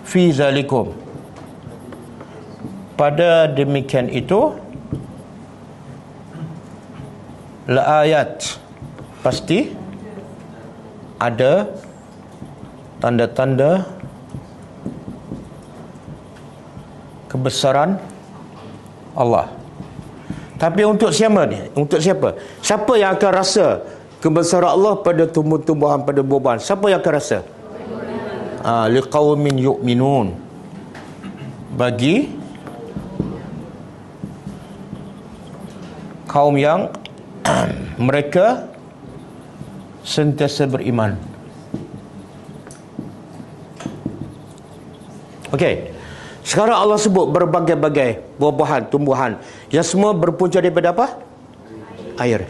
fi zalikum, pada demikian itu, la ayat, pasti ada tanda-tanda kebesaran Allah. Tapi untuk siapa ni? Untuk siapa? Siapa yang akan rasa kebesaran Allah pada tumbuh-tumbuhan, pada buah-buahan? Siapa yang akan rasa? Liqaumin yu'minun, bagi kaum yang mereka sentiasa beriman. Okey. Sekarang Allah sebut berbagai-bagai buah-buahan, tumbuhan yang semua berpunca daripada apa? Air.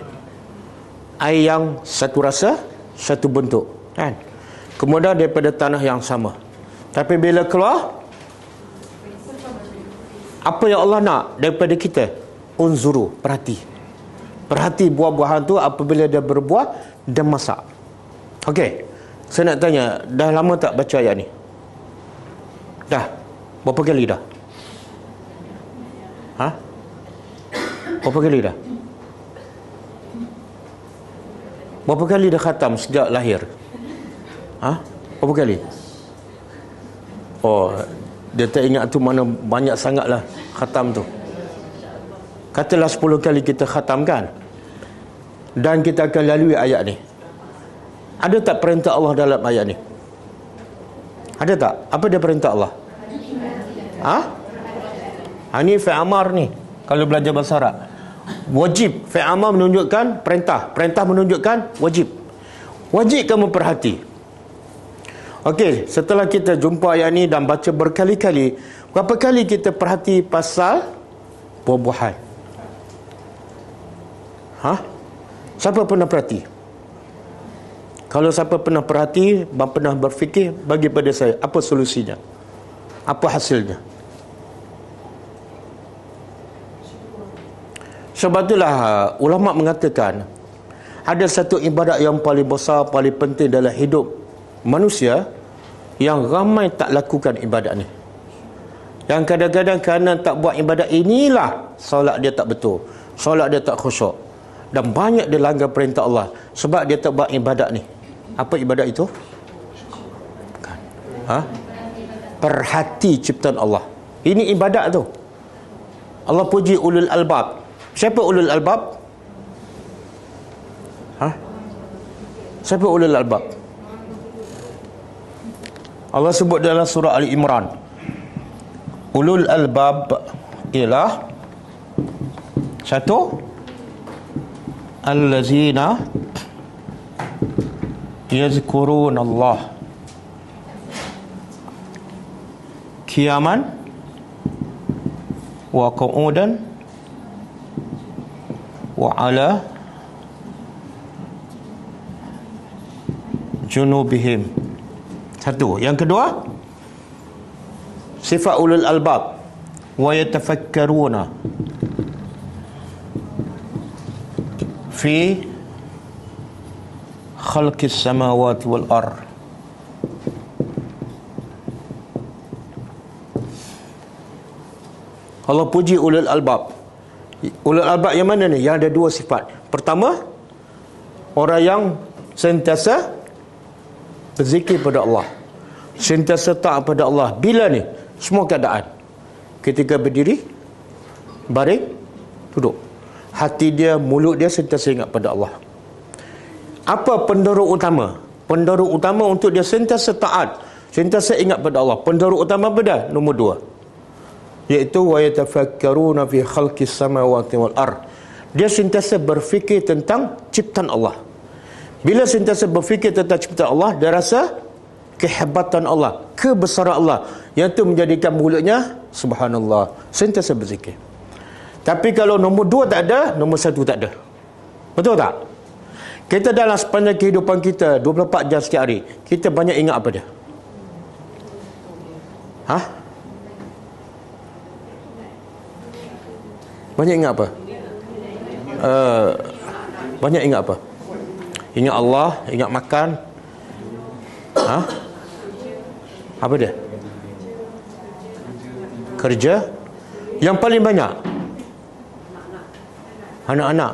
Air yang satu rasa, satu bentuk, kan? Kemudian daripada tanah yang sama. Tapi bila keluar, apa yang Allah nak daripada kita? Unzuru, perhati. Perhati buah-buahan tu apabila dia berbuah dan masak. Okey. Saya nak tanya, dah lama tak baca ayat ni? Dah. Berapa kali dah? Berapa kali dah? Berapa kali dah khatam sejak lahir? Berapa kali? Oh, dia tak ingat tu mana banyak sangatlah khatam tu. Katalah 10 kali kita khatam kan? Dan kita akan lalui ayat ni. Ada tak perintah Allah dalam ayat ni? Ada tak? Apa dia perintah Allah? Ini fi'il amar ni. Kalau belajar bahasa Arab, wajib. Fi'il amar menunjukkan perintah. Perintah menunjukkan wajib. Wajib kamu perhati. Okey, setelah kita jumpa ayat ni dan baca berkali-kali, berapa kali kita perhati pasal buah-buahan? Siapa pernah perhati? Kalau siapa pernah perhati dan pernah berfikir, bagi pada saya, apa solusinya? Apa hasilnya? Sebab itulah ulama mengatakan ada satu ibadat yang paling besar, paling penting dalam hidup manusia yang ramai tak lakukan ibadat ni. Yang kadang-kadang kerana tak buat ibadat inilah solat dia tak betul, solat dia tak khusyuk, dan banyak dia langgar perintah Allah sebab dia tak buat ibadat ni. Apa ibadat itu? Perhati ciptaan Allah. Ini ibadat tu. Allah puji ulul albab. Siapa ulul albab? Siapa ulul albab? Allah sebut dalam surah Ali Imran, ulul albab ialah satu, allazina yazkurun Allah qiyaman wa qu'udan wa ala junubihim. Satu. Yang kedua, sifat ulul albab, wa yatafakkaruna fi khalqis samawati wal ard. Allah puji ulul albab. Ulul albab yang mana ni? Yang ada dua sifat. Pertama, orang yang sentiasa berzikir pada Allah, sentiasa taat pada Allah. Bila ni? Semua keadaan. Ketika berdiri, baring, duduk. Hati dia, mulut dia sentiasa ingat pada Allah. Apa pendorong utama? Pendorong utama untuk dia sentiasa taat, sentiasa ingat pada Allah. Pendorong utama apa dah? Nombor dua, iaitu wa yatafakkaruna fi khalqis samawati wal ard. Dia sentiasa berfikir tentang ciptaan Allah. Bila sentiasa berfikir tentang ciptaan Allah, dia rasa kehebatan Allah, kebesaran Allah, yang itu menjadikan mulutnya subhanallah, sentiasa berzikir. Tapi kalau nombor dua tak ada, nombor satu tak ada. Betul tak? Kita dalam sepanjang kehidupan kita 24 jam setiap hari, kita banyak ingat apa dia? Banyak ingat apa? Banyak ingat apa? Ingat Allah, ingat makan. Apa dia? Kerja. Yang paling banyak anak-anak.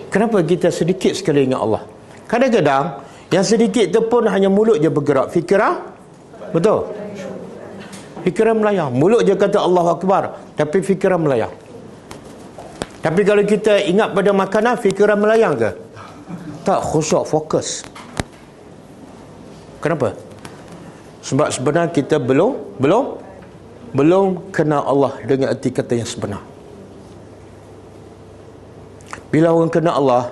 Kenapa kita sedikit sekali ingat Allah? Kadang-kadang yang sedikit tu pun hanya mulut je bergerak, fikiran, betul? Fikiran melayang. Mulut je kata Allahu Akbar, tapi fikiran melayang. Tapi kalau kita ingat pada makanan, fikiran melayang ke? Tak, khusyuk, fokus. Kenapa? Sebab sebenarnya kita belum kenal Allah dengan erti kata yang sebenar. Bila orang kenal Allah,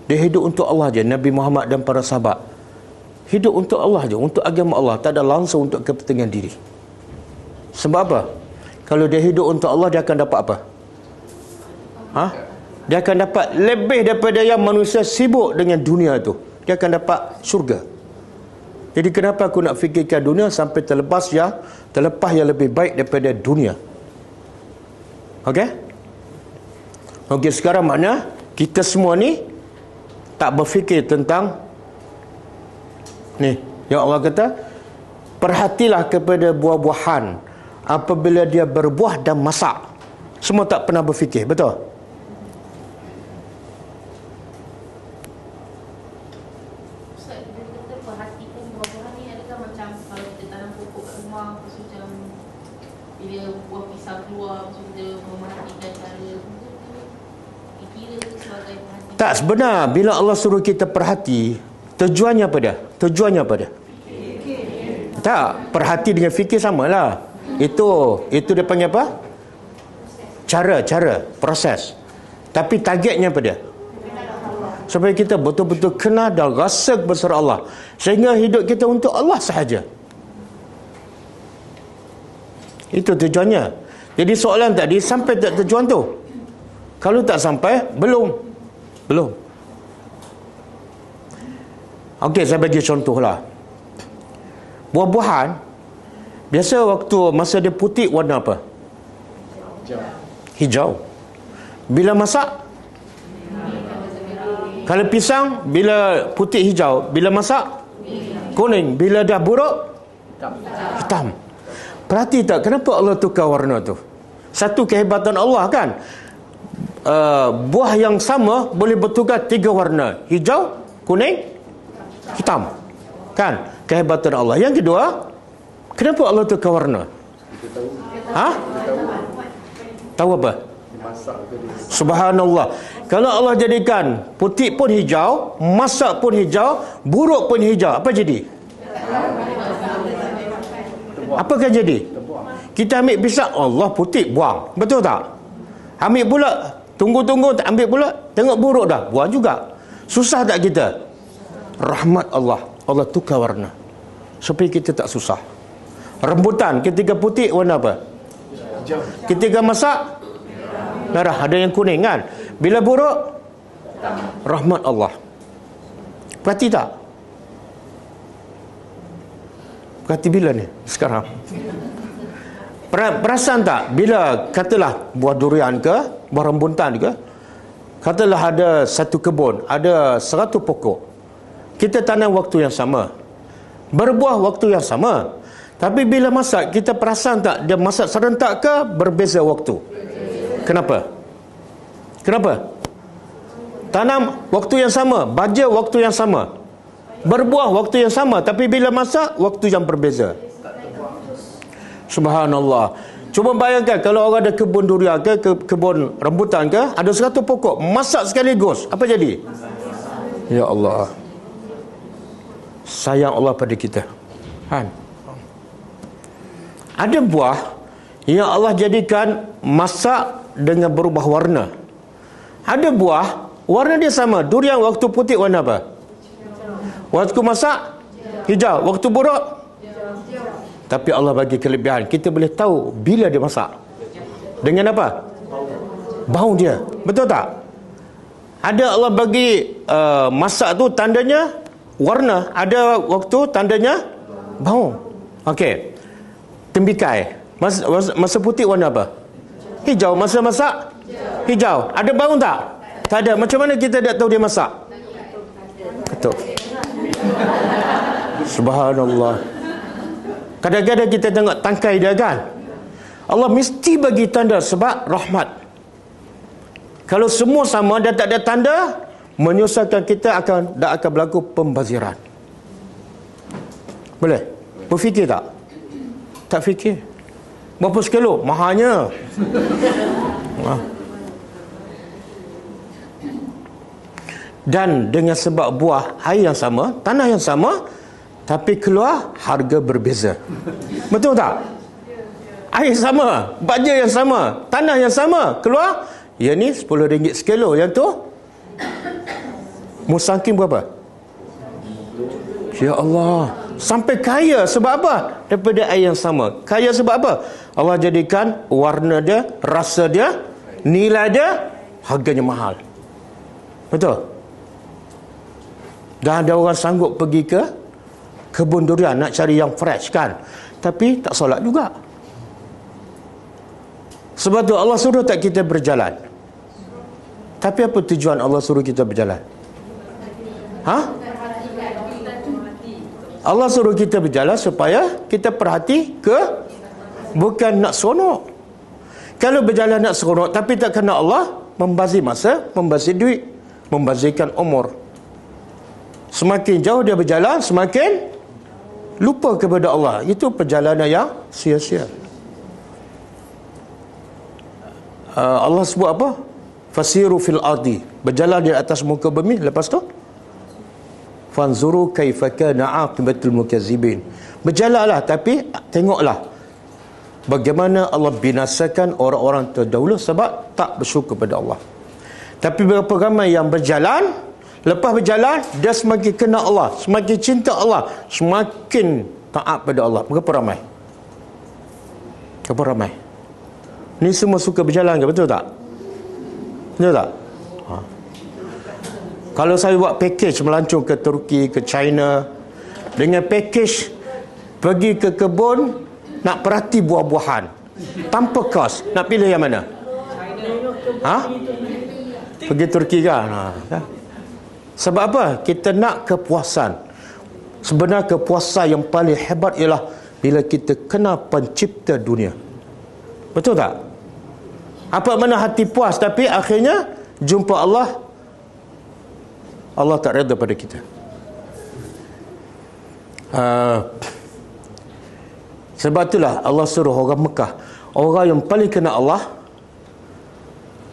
dia hidup untuk Allah je. Nabi Muhammad dan para sahabat hidup untuk Allah je, untuk agama Allah, tak ada langsung untuk kepentingan diri. Sebab apa? Kalau dia hidup untuk Allah, dia akan dapat apa? Dia akan dapat lebih daripada yang manusia sibuk dengan dunia tu. Dia akan dapat syurga. Jadi kenapa aku nak fikirkan dunia sampai terlepas yang lebih baik daripada dunia? Okey? Okey, sekarang makna kita semua ni tak berfikir tentang ni. Yang Allah kata, perhatilah kepada buah-buahan apabila dia berbuah dan masak. Semua tak pernah berfikir, betul? Tak, sebenar bila Allah suruh kita perhati, tujuannya apa dia? Tujuannya apa dia? Tak, perhati dengan fikir samalah. Itu dia panggil apa? Cara, proses. Tapi targetnya apa dia? Supaya kita betul-betul kenal dan rasa kebesaran Allah, sehingga hidup kita untuk Allah sahaja. Itu tujuannya. Jadi soalan tadi, sampai tak tujuan tu? Kalau tak sampai, belum. Okey, saya bagi contoh lah. Buah-buahan, biasa waktu masa dia putih, warna apa? Hijau. Bila masak? Kalau pisang, bila putih hijau. Bila masak? Kuning. Bila dah buruk? Hitam. Perhati tak, kenapa Allah tukar warna tu? Satu kehebatan Allah kan. Buah yang sama boleh bertukar 3 warna. Hijau, kuning, hitam. Kan? Kehebatan Allah. Yang kedua, Kenapa Allah tukar warna? Ha? Tahu apa? Subhanallah. Kalau Allah jadikan putih pun hijau, masak pun hijau, buruk pun hijau, apa jadi? Apakah jadi? Kita ambil pisang, Allah putih, buang. Betul tak? Ambil pula, tunggu-tunggu, ambil pula, tengok buruk dah, buang juga. Susah tak kita? Rahmat Allah, Allah tukar warna supaya kita tak susah. Rambutan ketika putih warna apa? Ketika masak merah, ada yang kuning kan? Bila buruk, rahmat Allah. Perhati tak? Perhati bila ni? Sekarang. Perasan tak? Bila katalah buah durian ke, buah rambutan ke, katalah ada satu kebun, ada 100 pokok. Kita tanam waktu yang sama, berbuah waktu yang sama. Tapi bila masak, kita perasan tak dia masak serentak ke berbeza waktu? Kenapa? Kenapa? Tanam waktu yang sama, baja waktu yang sama, berbuah waktu yang sama, tapi bila masak waktu yang berbeza. Subhanallah. Cuba bayangkan kalau orang ada kebun durian ke, kebun rambutan ke, ada 100 pokok, masak sekaligus, apa jadi? Ya Allah, sayang Allah pada kita. Kan? Ada buah yang Allah jadikan masak dengan berubah warna. Ada buah warna dia sama. Durian waktu putih warna apa? Waktu masak hijau, waktu buruk. Tapi Allah bagi kelebihan, kita boleh tahu bila dia masak. Dengan apa? Bau dia. Betul tak? Ada Allah bagi masak tu tandanya warna, ada waktu tandanya bau. Okey. Tembikai masa putih warna apa? Hijau. Masa masak hijau. Ada bau tak? Tak ada. Macam mana kita tak tahu dia masak? Betul. Subhanallah. Kadang-kadang kita tengok tangkai dia kan, Allah mesti bagi tanda sebab rahmat. Kalau semua sama dan tak ada tanda, menyusahkan kita, tak akan berlaku pembaziran. Boleh? Berfikir tak? Tak fikir. Berapa sekilo? Mahalnya. Dan dengan sebab buah air yang sama, tanah yang sama, tapi keluar harga berbeza. Betul tak? Air sama, baja yang sama, tanah yang sama, keluar yang ni RM10 sekilo, yang tu musangking berapa? Ya Allah, sampai kaya sebab apa? Daripada air yang sama. Kaya sebab apa? Allah jadikan warna dia, rasa dia, nilai dia, harganya mahal. Betul? Dan ada orang sanggup pergi ke kebun durian nak cari yang fresh kan, tapi tak solat juga. Sebab tu Allah suruh tak kita berjalan. Tapi apa tujuan Allah suruh kita berjalan? Ha? Allah suruh kita berjalan supaya kita perhati ke, bukan nak seronok. Kalau berjalan nak seronok tapi tak kena Allah, membazir masa, membazir duit, membazirkan umur. Semakin jauh dia berjalan, semakin lupa kepada Allah. Itu perjalanan yang sia-sia. Allah sebut apa? Fasiru fil ardi, berjalan di atas muka bumi. Lepas tu fanzuru kaifa kana aqibatul mukazzibin. Berjalanlah, tapi tengoklah bagaimana Allah binasakan orang-orang terdahulu sebab tak bersyukur kepada Allah. Tapi berapa ramai yang berjalan, lepas berjalan dia semakin kenal Allah, semakin cinta Allah, semakin taat pada Allah. Berapa ramai? Berapa ramai? Ni semua suka berjalan ke? Betul tak? Betul tak? Ha. Kalau saya buat package melancong ke Turki, ke China, dengan package pergi ke kebun nak perhati buah-buahan tanpa kos, nak pilih yang mana? Ha? Pergi Turki kan? Ha. Sebab apa? Kita nak kepuasan. Sebenarnya kepuasan yang paling hebat ialah bila kita kenal pencipta dunia. Betul tak? Apa mana hati puas tapi akhirnya jumpa Allah, Allah tak reda pada kita. Sebab itulah Allah suruh orang Mekah, orang yang paling kenal Allah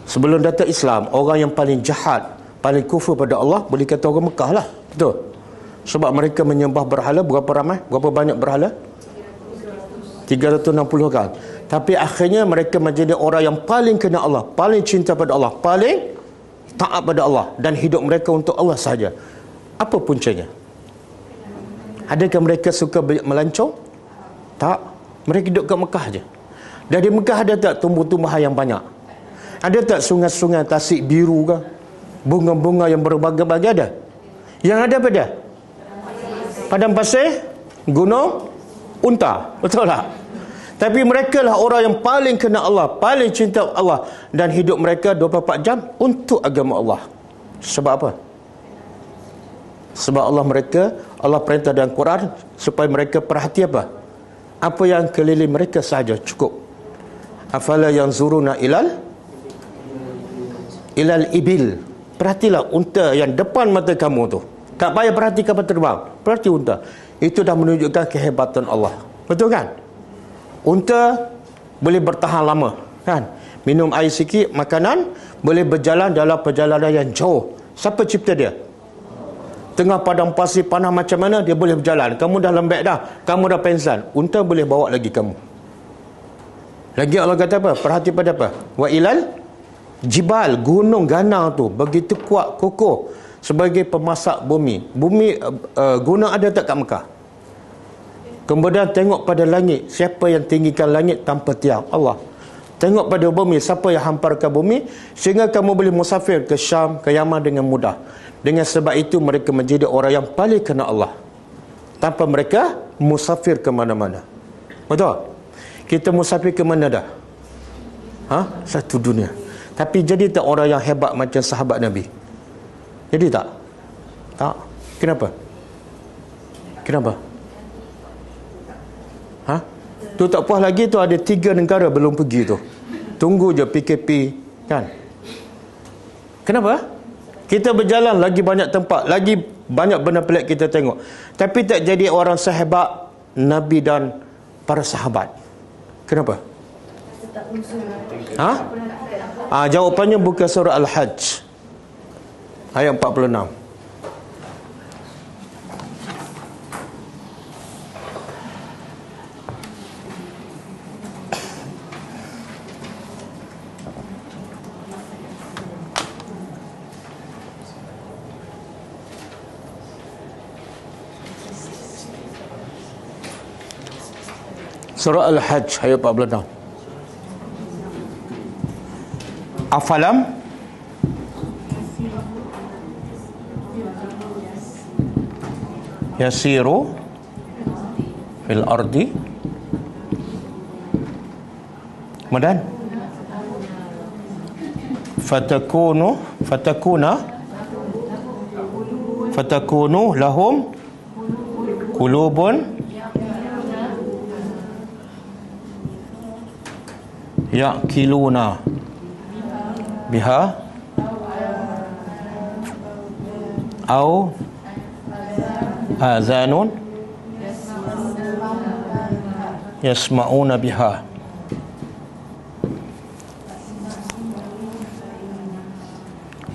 sebelum datang Islam, orang yang paling jahat, paling kufur pada Allah, boleh kata orang Mekah lah. Betul? Sebab mereka menyembah berhala. Berapa ramai? Berapa banyak berhala? 360 orang. Tapi akhirnya mereka menjadi orang yang paling kenal Allah, paling cinta pada Allah, paling taat pada Allah, dan hidup mereka untuk Allah sahaja. Apa puncanya? Adakah mereka suka melancong? Tak. Mereka hidup kat Mekah je. Dan di Mekah ada tak tumbuh-tumbuhan yang banyak? Ada tak sungai-sungai tasik biru ke? Bunga-bunga yang berbagai-bagai ada? Yang ada apa dia? Padang pasir, gunung, unta. Betul tak? Tapi mereka lah orang yang paling kenal Allah, paling cinta Allah, dan hidup mereka 24 jam untuk agama Allah. Sebab apa? Sebab Allah perintah dalam Quran supaya mereka perhati apa? Apa yang keliling mereka sahaja cukup. Afala yanzuruna ilal ibil. Perhatilah unta yang depan mata kamu tu. Tak payah perhati kapal terbang, perhati unta. Itu dah menunjukkan kehebatan Allah. Betul kan? Unta boleh bertahan lama, kan? Minum air sikit, makanan, boleh berjalan dalam perjalanan yang jauh. Siapa cipta dia? Tengah padang pasir panas macam mana dia boleh berjalan. Kamu dah lembek dah, kamu dah pensan, unta boleh bawa lagi kamu. Lagi Allah kata apa? Perhati pada apa? Wa ilal jibal, gunung ganang tu begitu kuat, kokoh sebagai pemasak bumi. Gunung ada tak kat Mekah? Kemudian tengok pada langit, siapa yang tinggikan langit tanpa tiang? Allah. Tengok pada bumi, siapa yang hamparkan bumi sehingga kamu boleh musafir ke Syam, ke Yaman dengan mudah. Dengan sebab itu mereka menjadi orang yang paling kenal Allah, tanpa mereka musafir ke mana-mana. Betul? Kita musafir ke mana dah? Satu dunia. Tapi jadi tak orang yang hebat macam sahabat Nabi? Jadi tak? Tak. Kenapa? Kenapa? Tu tak puas lagi tu, ada 3 negara belum pergi tu. Tunggu je PKP, kan? Kenapa? Kita berjalan lagi banyak tempat, lagi banyak benda pelik kita tengok. Tapi tak jadi orang sehebat Nabi dan para sahabat. Kenapa? Jawapannya buka surah Al-Hajj ayat 46. Surah Al-Hajj ayat 46. Afalam yasiru fil ardi, kemudian fatakunu lahum qulubun ya'kiluna biha au azanun yasma'una biha.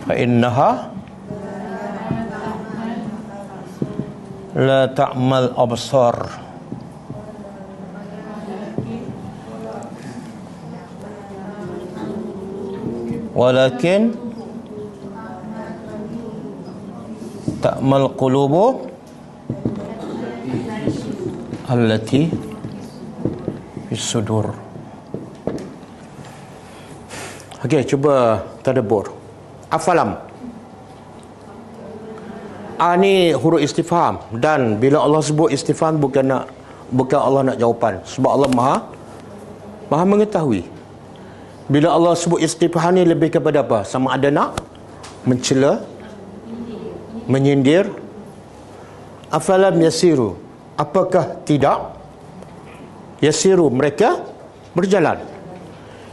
Fa innaha la ta'mal absar walakin ta'mal qulubu allati fis sudur. Okey, cuba tadabbur. Afalam. Ni huruf istifham, dan bila Allah sebut istifham bukan Allah nak jawapan, sebab Allah Maha mengetahui. Bila Allah sebut istifham ni lebih kepada apa? Sama ada nak mencela, menyindir. Afalam yasiru, apakah tidak yasiru, mereka berjalan.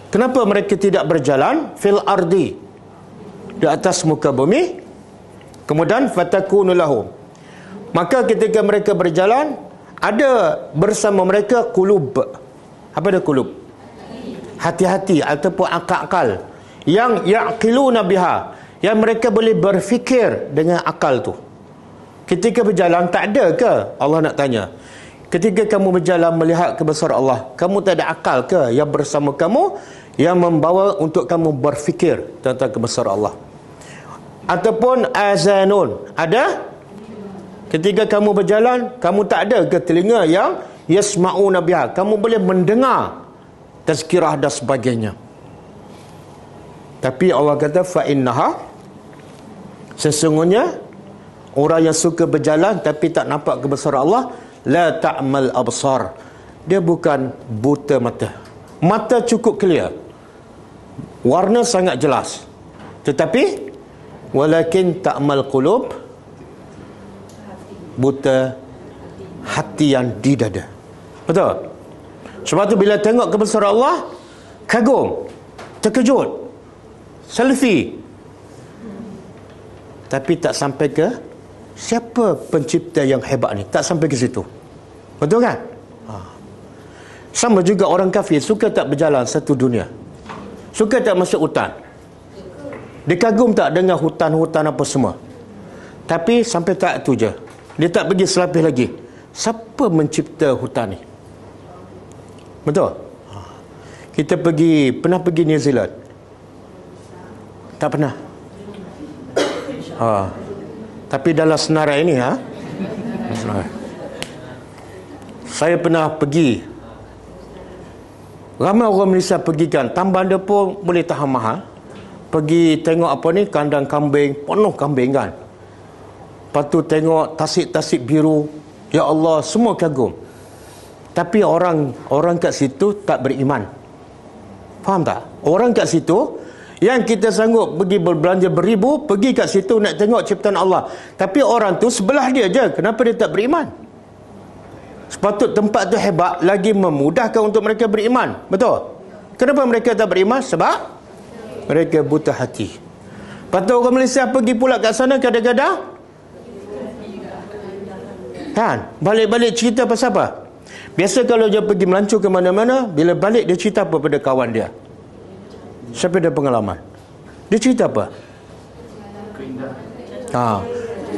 Kenapa mereka tidak berjalan? Fil ardi, di atas muka bumi. Kemudian fatakunu lahum, maka ketika mereka berjalan Ada bersama mereka qulub. Apa dia qulub? Hati-hati ataupun akal-akal yang yaqiluna biha, yang mereka boleh berfikir dengan akal tu. Ketika berjalan, tak ada ke? Allah nak tanya. Ketika kamu berjalan melihat kebesaran Allah, kamu tak ada akal ke yang bersama kamu, yang membawa untuk kamu berfikir tentang kebesaran Allah? Ataupun azanun, ada? Ketika kamu berjalan, kamu tak ada ke telinga yang yasma'una biha, kamu boleh mendengar tazkirah dan sebagainya. Tapi Allah kata fa innaha, sesungguhnya orang yang suka berjalan tapi tak nampak kebesaran Allah, la ta'mal absar, dia bukan buta mata. Mata cukup clear, warna sangat jelas, tetapi walakin ta'mal qulub, buta hati yang di dada. Betul? Sebab tu bila tengok kebesaran Allah, kagum, terkejut, selfie, tapi tak sampai ke siapa pencipta yang hebat ni, tak sampai ke situ. Betul kan? Sama juga orang kafir, suka tak berjalan satu dunia, suka tak masuk hutan, dia kagum tak dengan hutan-hutan apa semua, tapi sampai tak tu je, dia tak pergi selapis lagi. Siapa mencipta hutan ni? Betul? Kita pernah pergi New Zealand? Tak pernah. Tapi dalam senarai ini, saya pernah pergi. Ramai orang Malaysia pergikan, tambahan dia pun boleh tahan mahal. Pergi tengok apa ni, kandang kambing, penuh kambing kan. Lepas tu tengok tasik-tasik biru, ya Allah, semua kagum. Tapi orang kat situ tak beriman. Faham tak? Orang kat situ, yang kita sanggup pergi berbelanja beribu, pergi kat situ nak tengok ciptaan Allah. Tapi orang tu sebelah dia je, kenapa dia tak beriman? Sepatut tempat tu hebat, lagi memudahkan untuk mereka beriman. Betul? Kenapa mereka tak beriman? Sebab mereka buta hati. Lepas tu orang Malaysia pergi pula kat sana kadang-kadang, kan, balik-balik cerita pasal apa? Biasa kalau dia pergi melancur ke mana-mana, bila balik dia cerita apa pada kawan dia? Siapa ada pengalaman? Dia cerita apa?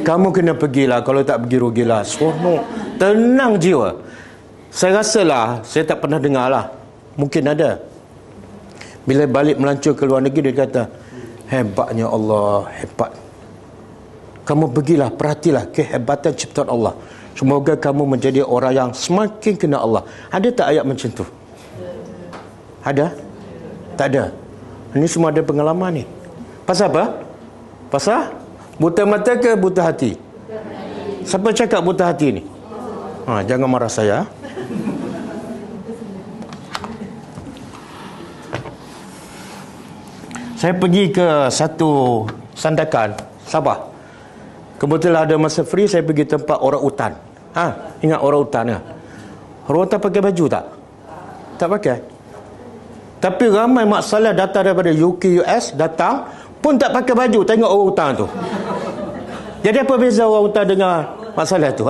Kamu kena pergilah, kalau tak pergi rugilah. Seronok, tenang jiwa. Saya rasalah, saya tak pernah dengar lah, mungkin ada. Bila balik melancur ke luar negeri, dia kata, hebatnya Allah, hebat. Kamu pergilah, perhatilah kehebatan ciptaan Allah. Semoga kamu menjadi orang yang semakin kenal Allah. Ada tak ayat macam tu? Ada? Tak ada. Ini semua ada pengalaman ni. Pasal apa? Pasal buta mata ke buta hati? Siapa cakap buta hati ni? Jangan marah saya. Saya pergi ke satu sandakan Sabah. Kebetulan ada masa free, saya pergi tempat orang hutan. Ingat orang hutan ke? Orang hutan pakai baju tak? Tak pakai. Tapi ramai masalah datang daripada UK, US, datang pun tak pakai baju, tengok orang hutan tu. Jadi apa beza orang hutan dengan masalah tu?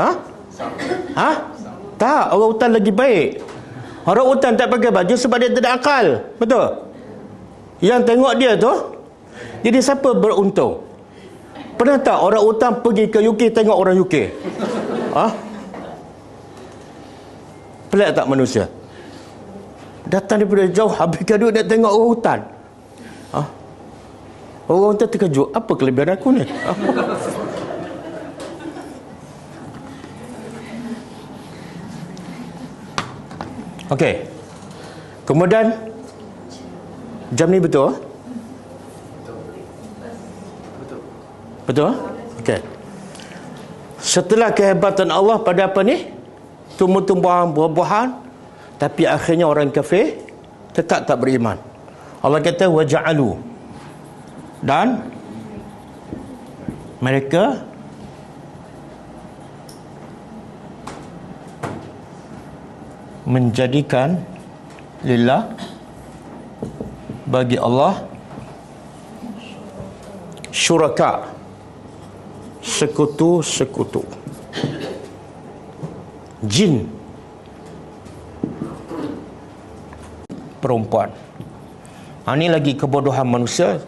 Tak, orang hutan lagi baik. Orang hutan tak pakai baju sebab dia tak ada akal. Betul? Yang tengok dia tu, jadi siapa beruntung? Pernah tak orang hutan pergi ke UK tengok orang UK? Pelik tak manusia? Datang daripada jauh, habiskan duit nak tengok orang hutan. Orang hutan terkejut, apa kelebihan aku ni? Okey. Kemudian jam ni betul? Betul? Okey. Setelah kehebatan Allah pada apa ni? Tumbuh-tumbuhan, buah-buahan, tapi akhirnya orang kafir tetap tak beriman. Allah kata waja'alu, dan mereka menjadikan lillah, bagi Allah, syuraka, sekutu-sekutu. Jin perempuan. Ini lagi kebodohan manusia.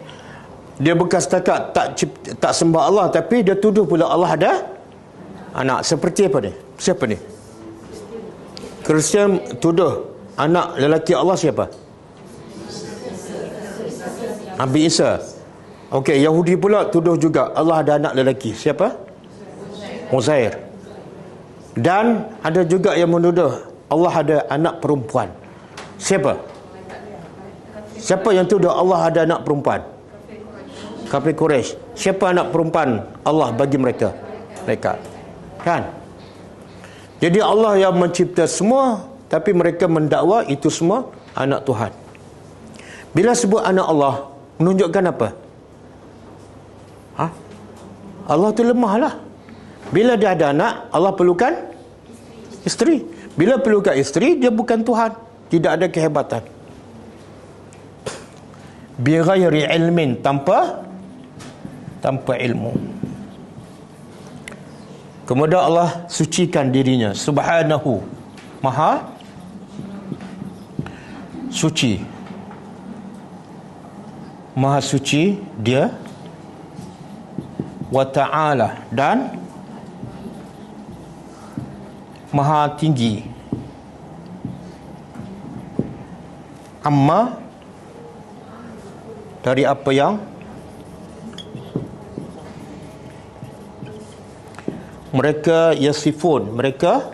Dia bukan setakat tak sembah Allah, tapi dia tuduh pula Allah ada anak. Seperti apa ni? Siapa ni? Kristian tuduh anak lelaki Allah siapa? Nabi Isa. Okey, Yahudi pula tuduh juga Allah ada anak lelaki. Siapa? Uzair. Dan ada juga yang menuduh Allah ada anak perempuan. Siapa? Siapa yang tuduh Allah ada anak perempuan? Kafir Quraisy. Siapa anak perempuan Allah bagi mereka? Mereka. Kan? Jadi Allah yang mencipta semua, tapi mereka mendakwa itu semua anak Tuhan. Bila sebut anak Allah, menunjukkan apa? Allah tu lemah lah. Bila dia ada anak, Allah perlukan isteri. Bila perlukan isteri, dia bukan Tuhan. Tidak ada kehebatan. Bighairi ilmin, tanpa ilmu. Kemudian Allah sucikan dirinya, subhanahu, maha suci. Maha suci dia, wa ta'ala, dan maha tinggi, amma, dari apa yang mereka yasifun, mereka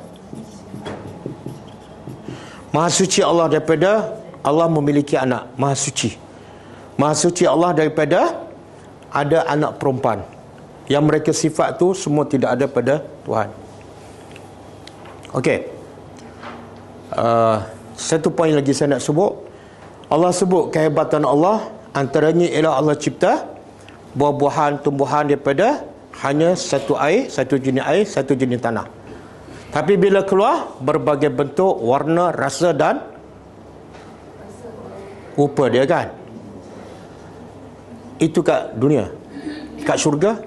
maha suci Allah daripada Allah memiliki anak. Maha suci. Maha suci Allah daripada ada anak perempuan. Yang mereka sifat tu semua tidak ada pada Tuhan. Okey. Satu poin lagi saya nak sebut. Allah sebut kehebatan Allah, antaranya ialah Allah cipta buah-buahan, tumbuhan daripada hanya satu air, satu jenis air, satu jenis tanah. Tapi bila keluar, berbagai bentuk, warna, rasa dan rupa dia, kan? Itu kat dunia. Kat syurga,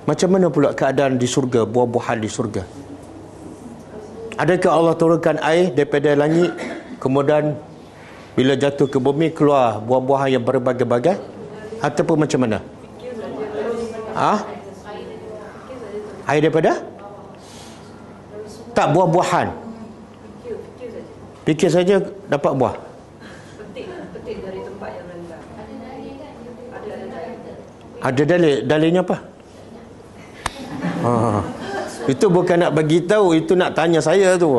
macam mana pula keadaan di syurga, buah-buahan di syurga? Adakah Allah turunkan air daripada langit, kemudian bila jatuh ke bumi keluar buah-buahan yang berbagai-bagai, ataupun macam mana? Air daripada? Tak, buah-buahan. Fikir saja dapat buah. Petik dari tempat yang rendah. Ada dalil. Dalilnya apa? Itu bukan nak bagi tahu, itu nak tanya saya tu.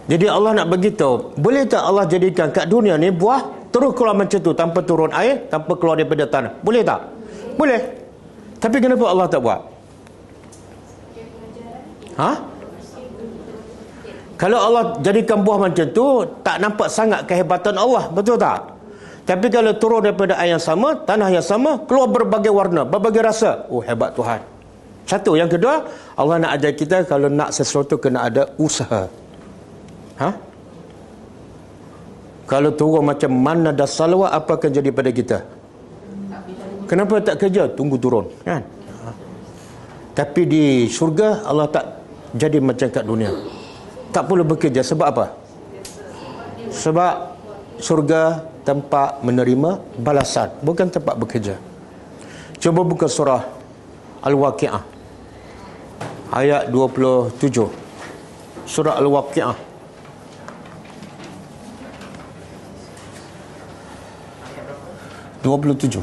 Jadi Allah nak bagi tahu, boleh tak Allah jadikan kat dunia ni buah terus keluar macam tu, tanpa turun air, tanpa keluar daripada tanah? Boleh tak? Boleh. Tapi kenapa Allah tak buat? Kalau Allah jadikan buah macam tu, tak nampak sangat kehebatan Allah, betul tak? Tapi kalau turun daripada air yang sama, tanah yang sama, keluar berbagai warna, berbagai rasa, oh hebat Tuhan. Satu. Yang kedua, Allah nak ajar kita kalau nak sesuatu kena ada usaha. Kalau turun macam mana dah salwa, apa akan jadi pada kita? Kenapa tak kerja? Tunggu turun, kan? Tapi di syurga Allah tak jadi macam kat dunia. Tak perlu bekerja. Sebab apa? Sebab syurga tempat menerima balasan, bukan tempat bekerja. Cuba buka surah Al-Waqi'ah ayat 27. Surah Al-Waqi'ah ayat 27.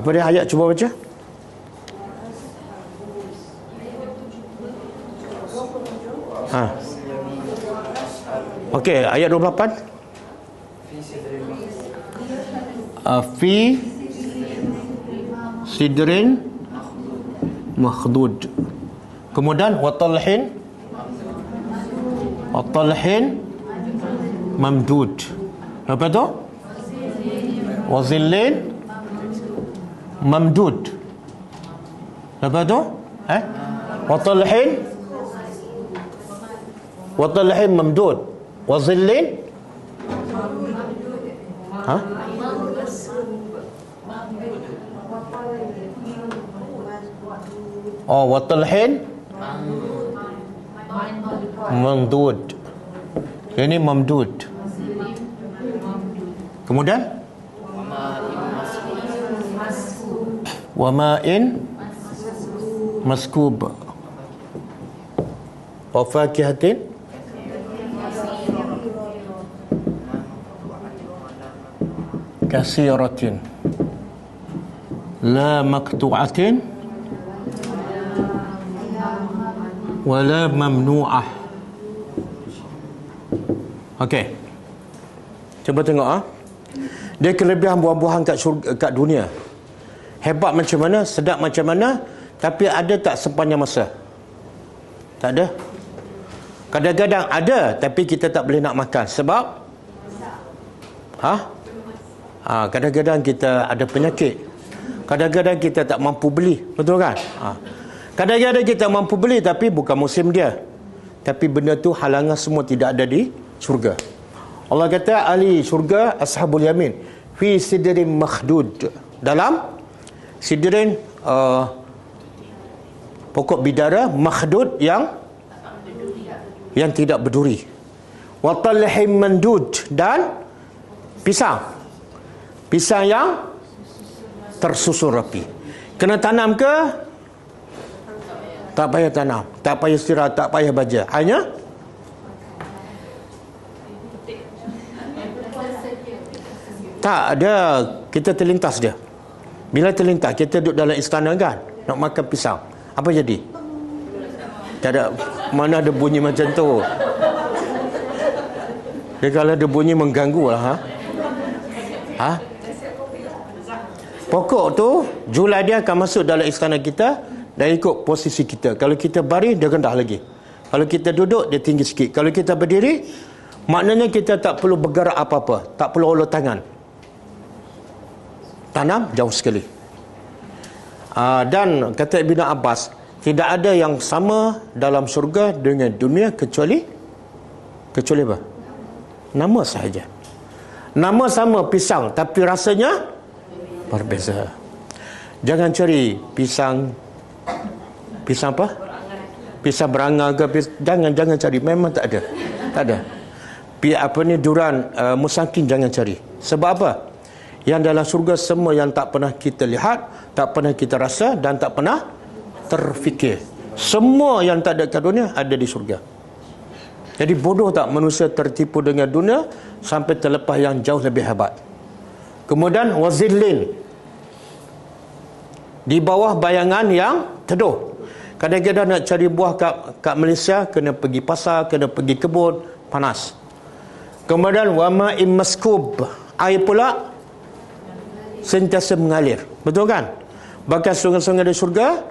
Apa dia ayat, cuba baca. Okey, ayat 28. Fi sidrin makhdud. Kemudian wa talhin mamdud. Apa tu? Wa zillin mamdud. Lepas tu wa talhin mamdud wa zillin wa talhin mamdud. Ini mamdud. Kemudian wa ma'in maskub wa fakihatin kasiratin la maqtu'atin wala mamnu'ah. Okey. Cuba tengok dia kelebihan buah-buahan kat dunia. Hebat macam mana, sedap macam mana, tapi ada tak sepanjang masa? Tak ada. Kadang-kadang ada, tapi kita tak boleh nak makan. Sebab kadang-kadang kita ada penyakit. Kadang-kadang kita tak mampu beli. Betul kan? Kadang-kadang kita mampu beli, tapi bukan musim dia. Tapi benda tu halangan semua tidak ada di syurga. Allah kata ahli syurga ashabul yamin fi sidrin makhdud, dalam sidrin pokok bidara makhdud yang tidak berduri, wa talhim mandud, dan pisang yang tersusun rapi. Kena tanam ke? Tak payah tanam, tak payah istirahat, tak payah baca, hanya tak ada, kita terlintas dia. Bila terlintas, kita duduk dalam istana kan, nak makan pisang, apa jadi? Tak ada, mana ada bunyi macam tu. Dia kalau ada bunyi mengganggu lah. Pokok tu julai dia akan masuk dalam istana kita dan ikut posisi kita. Kalau kita baring, dia rendah lagi. Kalau kita duduk, dia tinggi sikit. Kalau kita berdiri, maknanya kita tak perlu bergerak apa-apa, tak perlu ulur tangan. Tanam jauh sekali. Dan kata Ibn Abbas, tidak ada yang sama dalam syurga dengan dunia kecuali apa? Nama sahaja. Nama sama pisang, tapi rasanya berbeza. Jangan cari pisang apa? Pisang berangan ke? Jangan cari. Memang tak ada. Durian musangking jangan cari. Sebab apa? Yang dalam syurga semua yang tak pernah kita lihat, tak pernah kita rasa, dan tak pernah terfikir. Semua yang tak ada kat dunia ada di syurga. Jadi bodoh tak manusia tertipu dengan dunia sampai terlepas yang jauh lebih hebat. Kemudian wazillin, di bawah bayangan yang teduh. Kadang-kadang nak cari buah kat Malaysia, kena pergi pasar, kena pergi kebun, panas. Kemudian wama'im maskub, air pula sentiasa mengalir. Betul kan? Bahkan sungai-sungai di syurga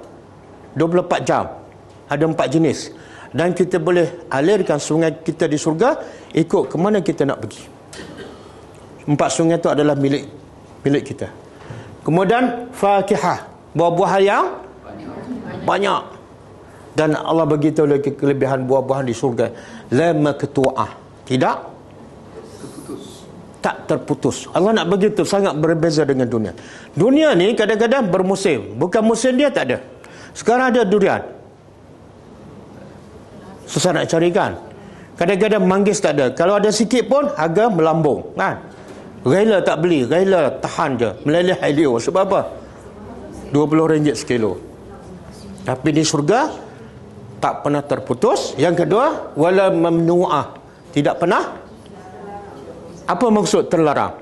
24 jam. Ada 4 jenis. Dan kita boleh alirkan sungai kita di syurga ikut ke mana kita nak pergi. 4 sungai itu adalah milik kita. Kemudian fakihah, buah-buahan yang banyak. Dan Allah beritahu lagi kelebihan buah-buahan di syurga. La maqtu'ah, tak terputus. Allah nak begitu, sangat berbeza dengan dunia. Dunia ni kadang-kadang bermusim. Bukan musim dia tak ada. Sekarang ada durian, susah nak cari kan. Kadang-kadang manggis tak ada. Kalau ada sikit pun harga melambung kan. Rela tak beli, rela tahan je, meleleh helio. Sebab apa? RM20 sekilo. Tapi di syurga tak pernah terputus. Yang kedua, wala mamnu'ah, tidak pernah. Apa maksud terlarang?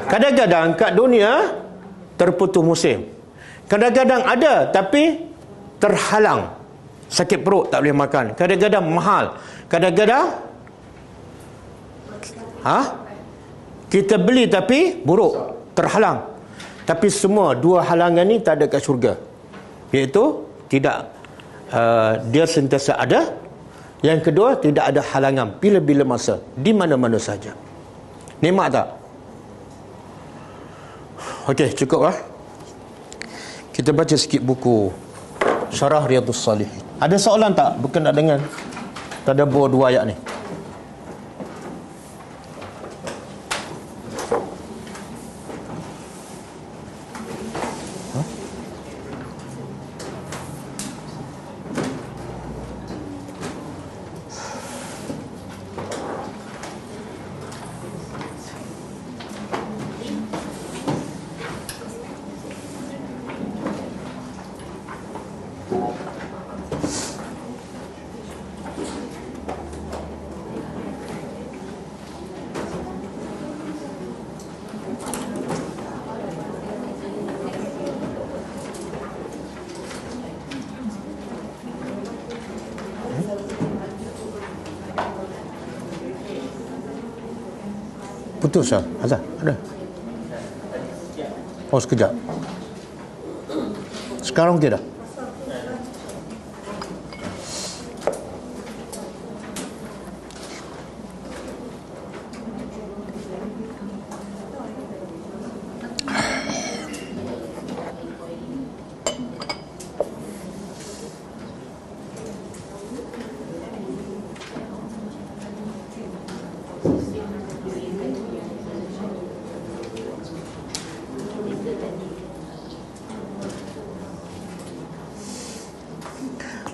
Kadang-kadang kat dunia terputus musim. Kadang-kadang ada tapi terhalang. Sakit perut tak boleh makan. Kadang-kadang mahal. Kadang-kadang kita beli tapi buruk, terhalang. Tapi semua dua halangan ni tak ada kat syurga. Iaitu tidak dia sentiasa ada. Yang kedua, tidak ada halangan bila-bila masa, di mana-mana saja. Nikmat tak? Okey, cukup lah. Kita baca sikit buku Syarah Riyadhus Salihin. Ada soalan tak berkenaan dengan tadabbur dua ayat ni? Putus tak? Ada? Oh, sekejap. Sekarang okey dah?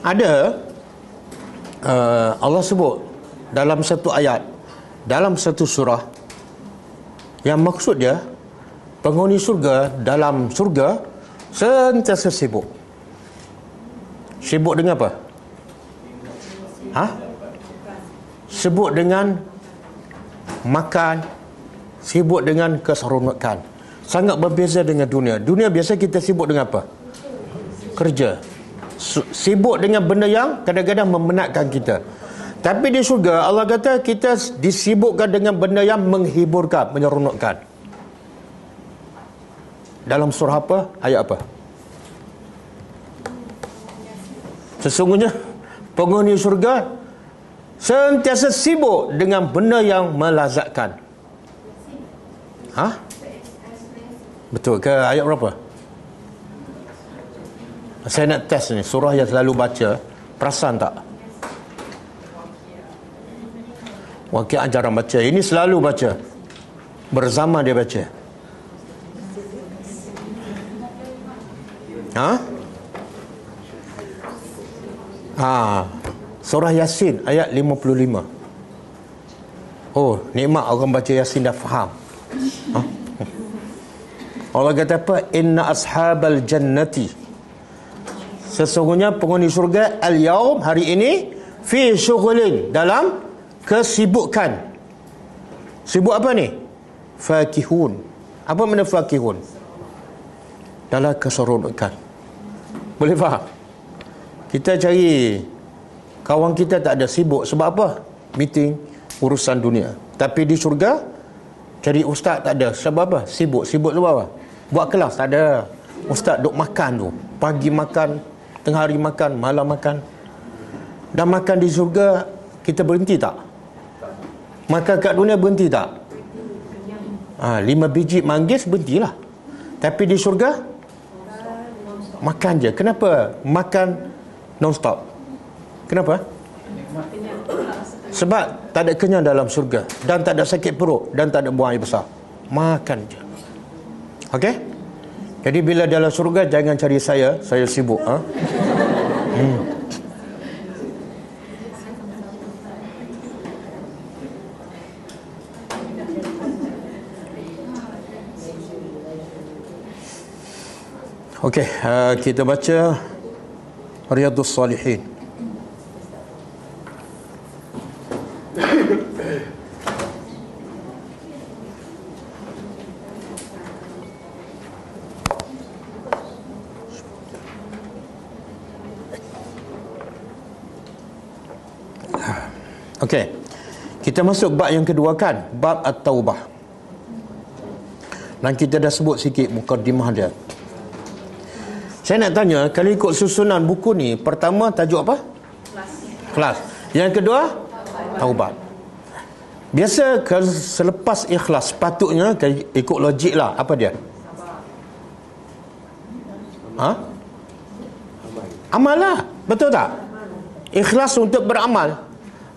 Ada Allah sebut dalam satu ayat, dalam satu surah, yang maksud dia penghuni surga dalam surga sentiasa sibuk. Sibuk dengan apa? Sibuk dengan makan, sibuk dengan keseronokan. Sangat berbeza dengan dunia. Dunia biasa kita sibuk dengan apa? Kerja. Sibuk dengan benda yang kadang-kadang memenatkan kita. Tapi di surga Allah kata kita disibukkan dengan benda yang menghiburkan, menyeronokkan. Dalam surah apa? Ayat apa? Sesungguhnya penghuni surga sentiasa sibuk dengan benda yang melazatkan. Betul ke? Ayat berapa? Saya nak test ni, surah yang selalu baca, perasan tak? Waqiah jarang baca. Ini selalu baca. Berzama dia baca. Surah Yasin ayat 55. Oh, nikmat orang baca Yasin dah faham. Allah kata apa? Inna ashabal jannati, sesungguhnya penghuni syurga al-yaum, hari ini, fi syughulin, dalam kesibukan. Sibuk apa ni? Fakihun. Apa makna fakihun? Dalam keseronokan. Boleh faham? Kita cari kawan kita tak ada, sibuk sebab apa? Meeting, urusan dunia. Tapi di syurga cari ustaz tak ada, sebab apa? Sibuk sebab apa? Buat kelas tak ada. Ustaz duk makan tu, pagi makan, tengah hari makan, malam makan. Dan makan di surga, kita berhenti tak? Makan kat dunia berhenti tak? 5 biji manggis berhentilah. Tapi di surga makan je. Kenapa makan non-stop? Kenapa? Sebab tak ada kenyang dalam surga, dan tak ada sakit perut, dan tak ada buang air besar. Makan je. Okey? Jadi bila dalam surga jangan cari saya sibuk. Okey, kita baca Riyadhus Salihin. Okey. Kita masuk bab yang kedua kan, bab At-Taubah. Dan kita dah sebut sikit mukadimah dia. Saya nak tanya, kalau ikut susunan buku ni, pertama tajuk apa? Ikhlas. Yang kedua, Taubat. Biasa kalau selepas ikhlas, sepatutnya ikut logik lah. Apa dia? Ha? Amal lah. Betul tak? Ikhlas untuk beramal.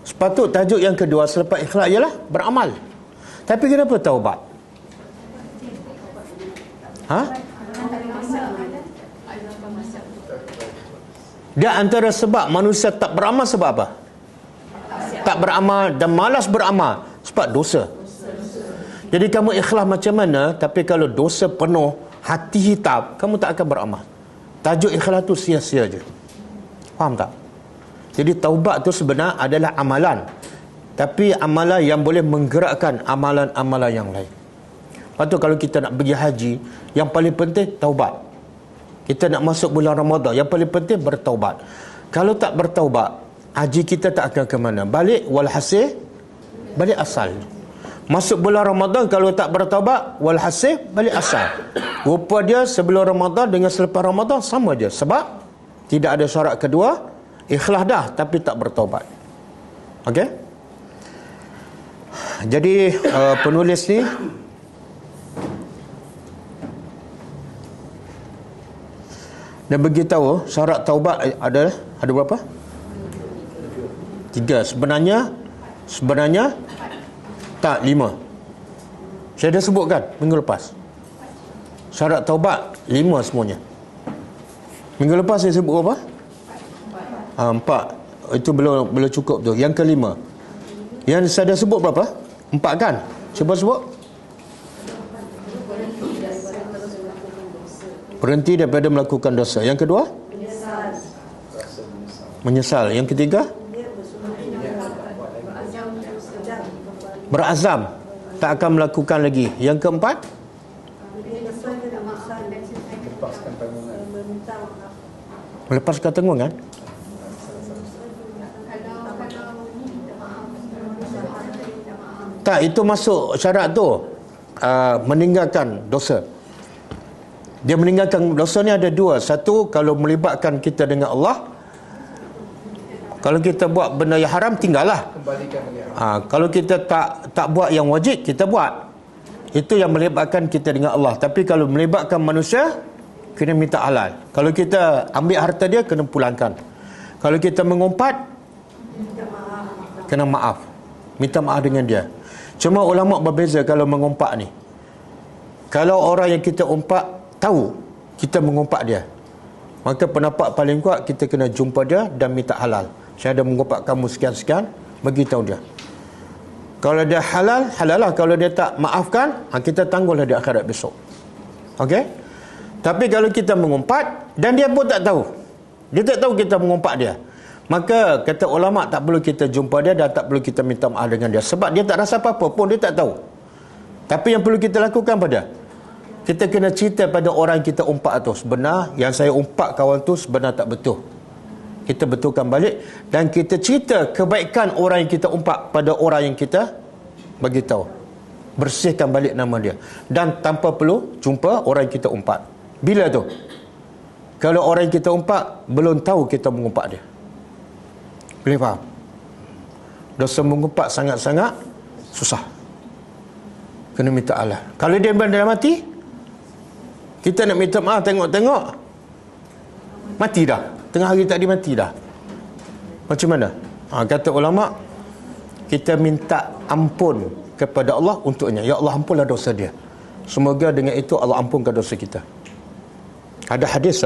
Sepatut tajuk yang kedua selepas ikhlas ialah beramal. Tapi kenapa taubat? Ha? Dia antara sebab manusia tak beramal sebab apa? Tak beramal dan malas beramal sebab dosa. Jadi kamu ikhlas macam mana, tapi kalau dosa penuh, hati hitam, kamu tak akan beramal. Tajuk ikhlas tu sia-sia je. Faham tak? Jadi taubat tu sebenarnya adalah amalan, tapi amalan yang boleh menggerakkan amalan-amalan yang lain. Lepas tu kalau kita nak pergi haji, yang paling penting taubat. Kita nak masuk bulan Ramadan, yang paling penting bertaubat. Kalau tak bertaubat, haji kita tak akan ke mana. Balik walhasil, balik asal. Masuk bulan Ramadan kalau tak bertaubat, walhasil balik asal. Rupa dia sebelum Ramadan dengan selepas Ramadan sama je. Sebab tidak ada syarat kedua, ikhlas dah tapi tak bertaubat. Okey? Jadi penulis ni dia beritahu syarat taubat ada berapa? 3. Sebenarnya tak, 5. Saya dah sebutkan minggu lepas. Syarat taubat 5 semuanya. Minggu lepas saya sebut apa? 4. Itu belum cukup tu. Yang kelima. Yang saya dah sebut berapa? 4 kan? Cuba sebut. Berhenti daripada melakukan dosa. Yang kedua? Menyesal. Yang ketiga? Berazam tak akan melakukan lagi. Yang keempat? Melepaskan tanggungan. Tak, itu masuk syarat tu. Meninggalkan dosa. Dia meninggalkan dosa ni ada 2. Satu, kalau melibatkan kita dengan Allah. Kalau kita buat benda yang haram, tinggallah. Kalau kita tak buat yang wajib, kita buat. Itu yang melibatkan kita dengan Allah. Tapi kalau melibatkan manusia, kena minta halal. Kalau kita ambil harta dia, kena pulangkan. Kalau kita mengumpat, kena maaf. Minta maaf dengan dia. Cuma ulama berbeza kalau mengumpat ni. Kalau orang yang kita umpat tahu kita mengumpat dia, maka pendapat paling kuat kita kena jumpa dia dan minta halal. Saya ada mengumpat kamu sekian-sekian, bagi tahu dia. Kalau dia halal, halal lah. Kalau dia tak maafkan, kita tangguhlah di akhirat besok. Okey? Tapi kalau kita mengumpat dan dia pun tak tahu, dia tak tahu kita mengumpat dia, maka kata ulama tak perlu kita jumpa dia dan tak perlu kita minta maaf dengan dia. Sebab dia tak rasa apa-apa pun, dia tak tahu. Tapi yang perlu kita lakukan pada, kita kena cerita pada orang yang kita umpat tu, sebenar yang saya umpat kawan tu sebenar tak betul. Kita betulkan balik dan kita cerita kebaikan orang yang kita umpat pada orang yang kita bagi tahu. Bersihkan balik nama dia dan tanpa perlu jumpa orang yang kita umpat. Bila tu? Kalau orang yang kita umpat belum tahu kita mengumpat dia. Boleh faham? Dosa mengumpat sangat-sangat susah. Kena minta Allah. Kalau dia dah mati, kita nak minta maaf, tengok-tengok mati dah. Tengah hari tadi mati dah. Macam mana? Kata ulama, kita minta ampun kepada Allah untuknya. Ya Allah, ampunlah dosa dia. Semoga dengan itu Allah ampunkan dosa kita. Ada hadis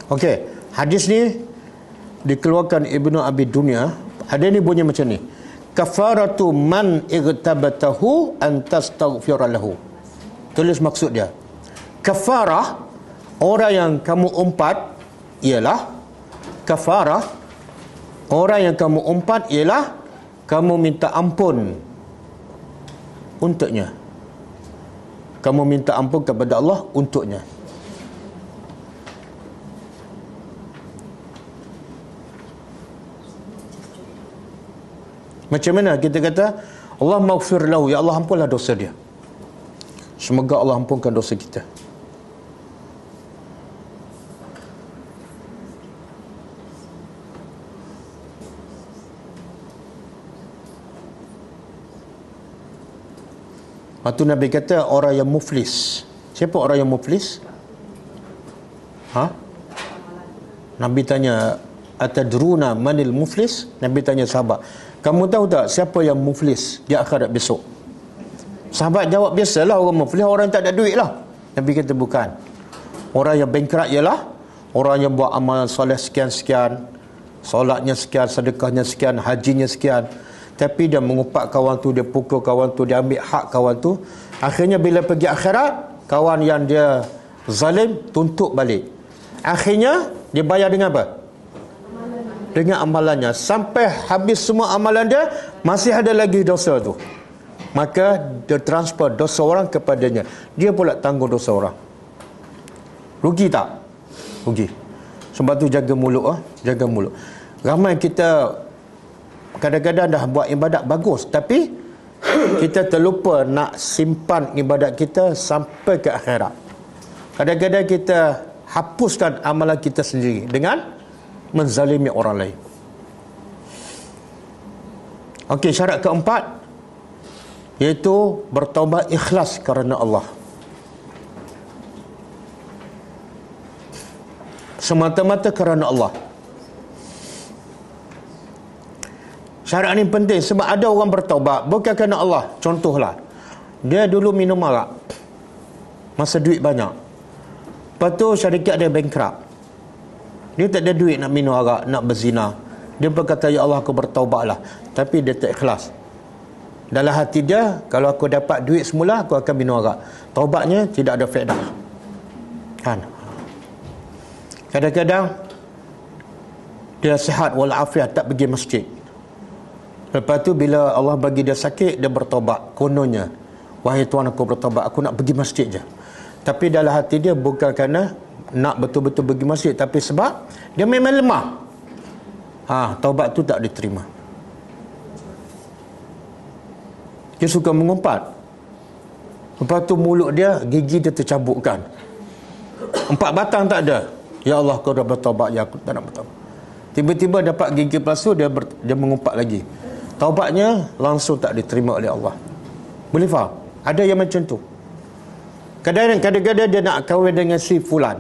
Okey, hadis ni dikeluarkan Ibnu Abi Dunya. Hadis ni bunyi macam ni. Kafaratu man igtabatahu an tastaghfira lahu. Tulis maksud dia. Kafarah orang yang kamu umpat ialah kafarah Orang yang kamu umpat ialah kamu minta ampun untuknya. Kamu minta ampun kepada Allah untuknya. Macam mana kita kata Allah maghfir lahu, ya Allah ampunlah dosa dia. Semoga Allah ampunkan dosa kita. Lepas tu Nabi kata orang yang muflis. Siapa orang yang muflis? Nabi tanya, atadruna manil muflis? Nabi tanya sahabat, kamu tahu tak siapa yang muflis di akhirat besok? Sahabat jawab, biasalah orang muflis orang yang tak ada duit lah. Nabi kata bukan. Orang yang bankrupt ialah orang yang buat amal soleh sekian-sekian, solatnya sekian, sedekahnya sekian, hajinya sekian, tapi dia mengupak kawan tu, dia pukul kawan tu, dia ambil hak kawan tu. Akhirnya bila pergi akhirat, kawan yang dia zalim tuntut balik. Akhirnya dia bayar dengan apa? Dengan amalannya. Sampai habis semua amalan dia, masih ada lagi dosa tu. Maka dia transfer dosa orang kepadanya. Dia pula tanggung dosa orang. Rugi tak? Rugi. Sebab tu jaga mulut. Jaga mulut. Ramai kita kadang-kadang dah buat ibadat bagus, tapi kita terlupa nak simpan ibadat kita sampai ke akhirat. Kadang-kadang kita hapuskan amalan kita sendiri dengan menzalimi orang lain. Okey, syarat keempat iaitu bertaubat ikhlas kerana Allah. Semata-mata kerana Allah. Syarat ni penting sebab ada orang bertaubat bukan kerana Allah. Contohlah, dia dulu minum arak, masa duit banyak. Lepas tu syarikat dia bankrupt. Dia tak ada duit nak minum arak, nak berzina. Dia berkata, ya Allah aku bertaubatlah. Tapi dia tak ikhlas. Dalam hati dia, kalau aku dapat duit semula, aku akan minum arak. Taubatnya tidak ada faedah. Kan? Kadang-kadang dia sihat walafiat, tak pergi masjid. Lepas tu bila Allah bagi dia sakit, dia bertaubat. Kononnya, wahai Tuhan aku bertaubat, aku nak pergi masjid je. Tapi dalam hati dia bukan kerana nak betul-betul pergi masjid, tapi sebab dia memang lemah. Taubat tu tak diterima. Dia suka mengumpat. Lepas tu mulut dia, gigi dia tercabukkan. 4 batang tak ada. Ya Allah kau dah bertaubat, ya aku tak nak bertaubat. Tiba-tiba dapat gigi palsu, dia mengumpat lagi. Taubatnya langsung tak diterima oleh Allah. Boleh faham? Ada yang macam tu. Kadang-kadang dia nak kahwin dengan si fulan.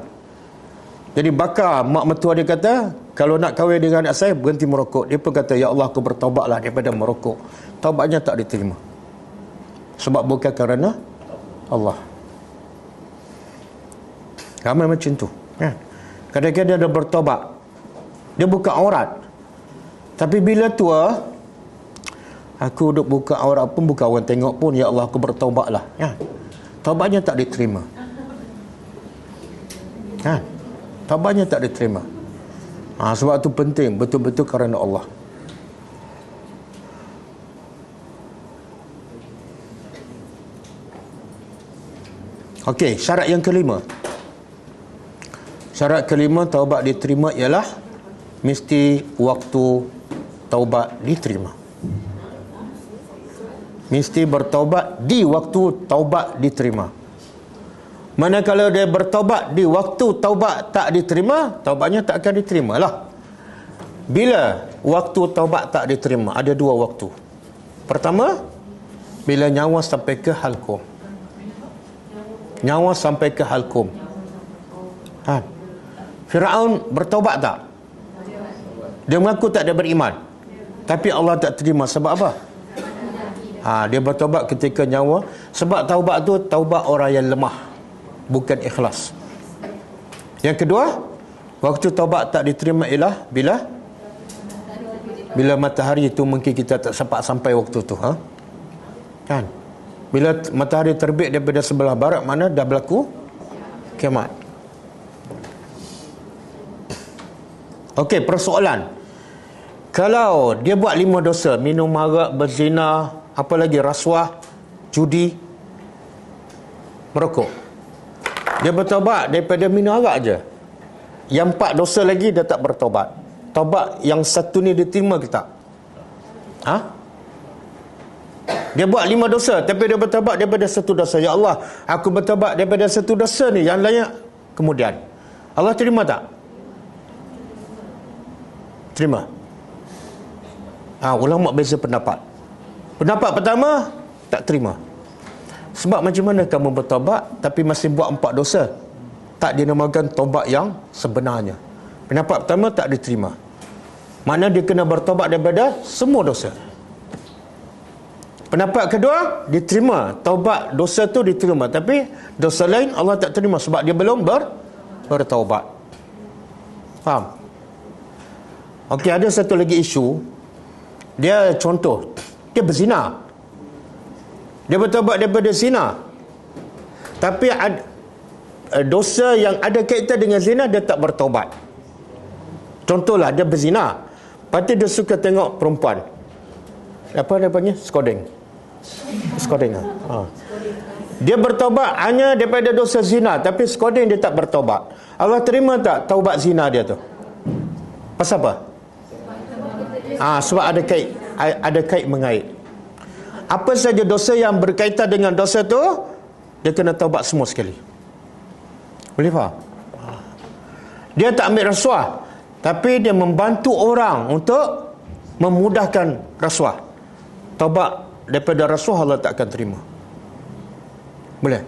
Jadi bakar mak mertua dia kata, kalau nak kahwin dengan anak saya, berhenti merokok. Dia pun kata, ya Allah aku bertaubatlah daripada merokok. Taubatnya tak diterima. Sebab bukan kerana Allah. Ramai macam tu. Kadang-kadang dia bertaubat, dia buka aurat. Tapi bila tua, aku duk buka aurat pun bukan orang tengok pun, ya Allah aku bertaubatlah. Taubatnya tak diterima. Taubatnya tak diterima. Sebab tu penting betul-betul kerana Allah. Okey, syarat yang kelima. Syarat kelima taubat diterima ialah mesti waktu taubat diterima. Mesti bertaubat di waktu taubat diterima. Manakala dia bertaubat di waktu taubat tak diterima, taubatnya tak akan diterima lah. Bila waktu taubat tak diterima? Ada 2 waktu. Pertama, bila nyawa sampai ke halkum. Nyawa sampai ke halkum. Firaun bertaubat tak? Dia mengaku tak ada beriman, tapi Allah tak terima. Sebab apa? Dia bertaubat ketika nyawa. Sebab taubat tu taubat orang yang lemah, bukan ikhlas. Yang kedua, waktu taubat tak diterima ialah bila matahari itu mungkin kita tak sempat sampai waktu tu. Kan? Bila matahari terbit daripada sebelah barat, mana dah berlaku kiamat. Okey, persoalan, Kalau dia buat 5 dosa, minum arak, berzina, apa lagi, rasuah, judi, merokok, dia bertaubat daripada minum arak je. Yang 4 dosa lagi dia tak bertaubat. Taubat yang satu ni diterima ke tak? Dia buat 5 dosa, tapi dia bertaubat daripada satu dosa. Ya Allah, aku bertaubat daripada satu dosa ni, yang lain kemudian Allah terima tak? Terima. Ulama beza pendapat. Pendapat pertama, tak terima. Sebab macam mana kamu bertaubat tapi masih buat 4 dosa? Tak dinamakan taubat yang sebenarnya. Pendapat pertama tak diterima. Maknanya dia kena bertaubat daripada semua dosa. Pendapat kedua, diterima. Taubat dosa tu diterima, tapi dosa lain Allah tak terima sebab dia belum bertaubat. Faham? Okey, ada satu lagi isu. Dia contoh, dia berzina. Dia bertaubat daripada zina. Tapi dosa yang ada kaitan dengan zina dia tak bertaubat. Contohlah, dia berzina. Lepas tu dia suka tengok perempuan. Apa dia panggil? Skodeng. Dia bertaubat hanya daripada dosa zina, tapi skodeng dia tak bertaubat. Allah terima tak taubat zina dia tu? Pasal apa? Sebab ada kait mengait. Apa saja dosa yang berkaitan dengan dosa tu, dia kena taubat semua sekali. Boleh faham? Dia tak ambil rasuah, tapi dia membantu orang untuk memudahkan rasuah. Taubat daripada rasuah Allah tak akan terima. Boleh?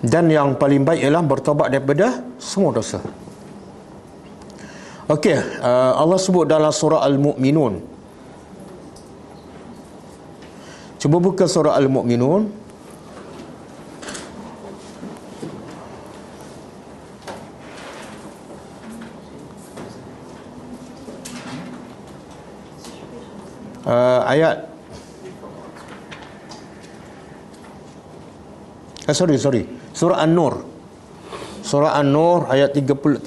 Dan yang paling baik ialah bertaubat daripada semua dosa. Okey, Allah sebut dalam surah Al-Mu'minun. Cuba buka surah Al-Mu'minun. Ayat sorry, surah An-Nur. Surah An-Nur ayat 31.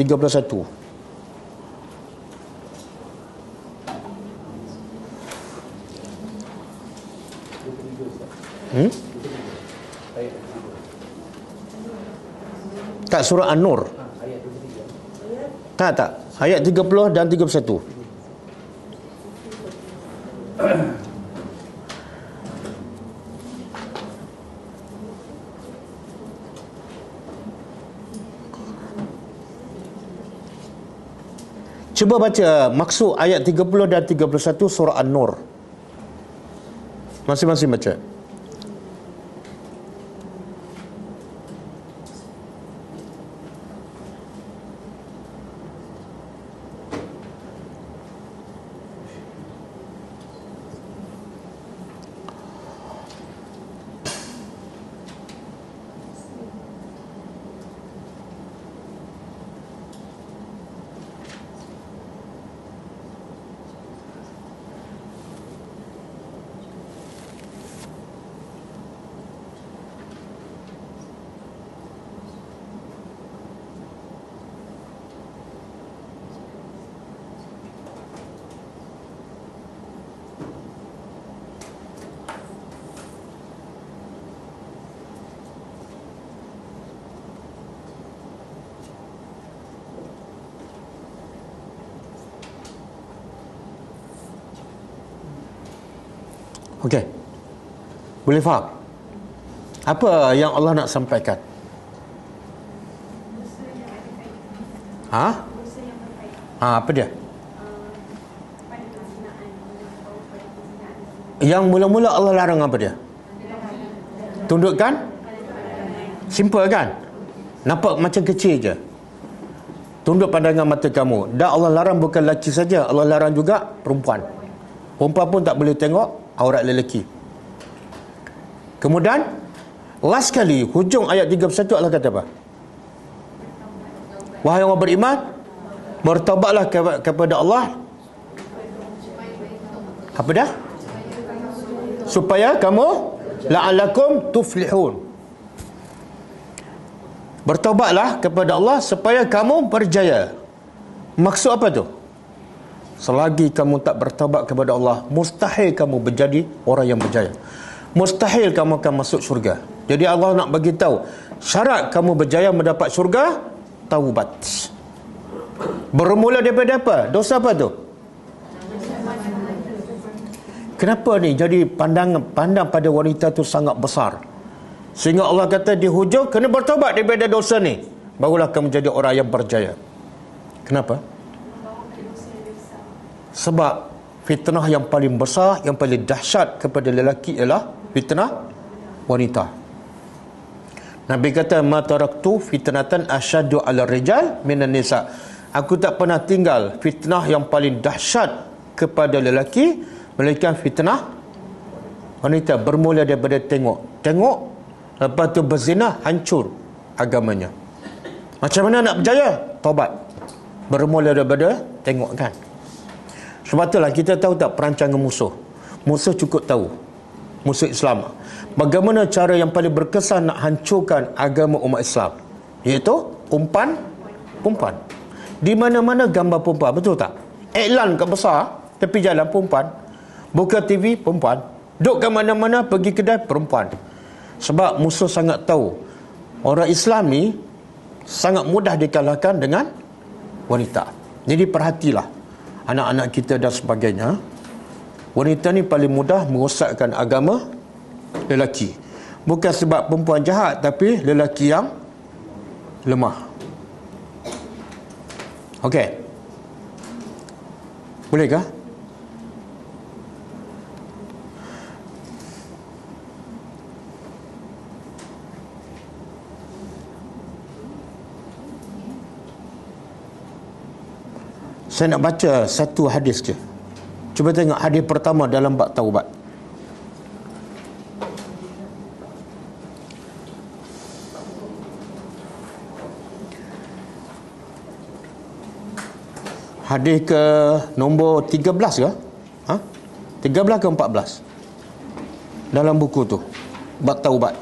Tak, surah An-Nur. Tak. Ayat 30 dan 31. Cuba baca maksud ayat 30 dan 31 surah An-Nur. Masing-masing baca. Okey. Boleh faham? Apa yang Allah nak sampaikan? Apa dia? Yang mula-mula Allah larang apa dia? Tundukkan? Simple kan? Nampak macam kecil je. Tunduk pandangan mata kamu. Dan Allah larang bukan lelaki saja, Allah larang juga perempuan. Perempuan pun tak boleh tengok aurat lelaki. Kemudian last kali hujung ayat 31 Allah kata apa? Wahai orang beriman, bertaubatlah kepada Allah. Apa dah? Supaya kamu la'allakum tuflihun. Bertaubatlah kepada Allah supaya kamu berjaya. Maksud apa tu? selagi kamu tak bertaubat kepada Allah, mustahil kamu menjadi orang yang berjaya. Mustahil kamu akan masuk syurga. Jadi Allah nak bagi tahu syarat kamu berjaya mendapat syurga, taubat. Bermula daripada apa? Dosa apa tu? Kenapa ni jadi pandang pada wanita tu sangat besar? Sehingga Allah kata di hujung kena bertaubat daripada dosa ni, barulah kamu jadi orang yang berjaya. Kenapa? Sebab fitnah yang paling besar, yang paling dahsyat kepada lelaki ialah fitnah wanita. Nabi kata, ma taraktu fitnatan asyaddu 'ala rijal minan nisa. Aku tak pernah tinggal fitnah yang paling dahsyat kepada lelaki melainkan fitnah wanita. Bermula daripada tengok, lepas tu berzina, hancur agamanya. Macam mana nak berjaya? Taubat. Bermula daripada tengok, kan? Sebab itulah kita tahu tak perancangan musuh. Musuh cukup tahu. Musuh Islam. Bagaimana cara yang paling berkesan nak hancurkan agama umat Islam? Iaitu umpan. Di mana-mana gambar perempuan, betul tak? Iklan kat besar, tepi jalan perempuan. Buka TV, perempuan. Duduk kat mana-mana, pergi kedai, perempuan. Sebab musuh sangat tahu orang Islam ni sangat mudah dikalahkan dengan wanita. Jadi perhatilah anak-anak kita dan sebagainya. Wanita ni paling mudah merosakkan agama lelaki. Bukan sebab perempuan jahat, tapi lelaki yang lemah. Okey. Bolehkah? Saya nak baca satu hadis je. Cuba tengok hadis pertama dalam bab taubat. Hadis ke nombor 13 ke? 13 ke 14? Dalam buku tu. Bab taubat.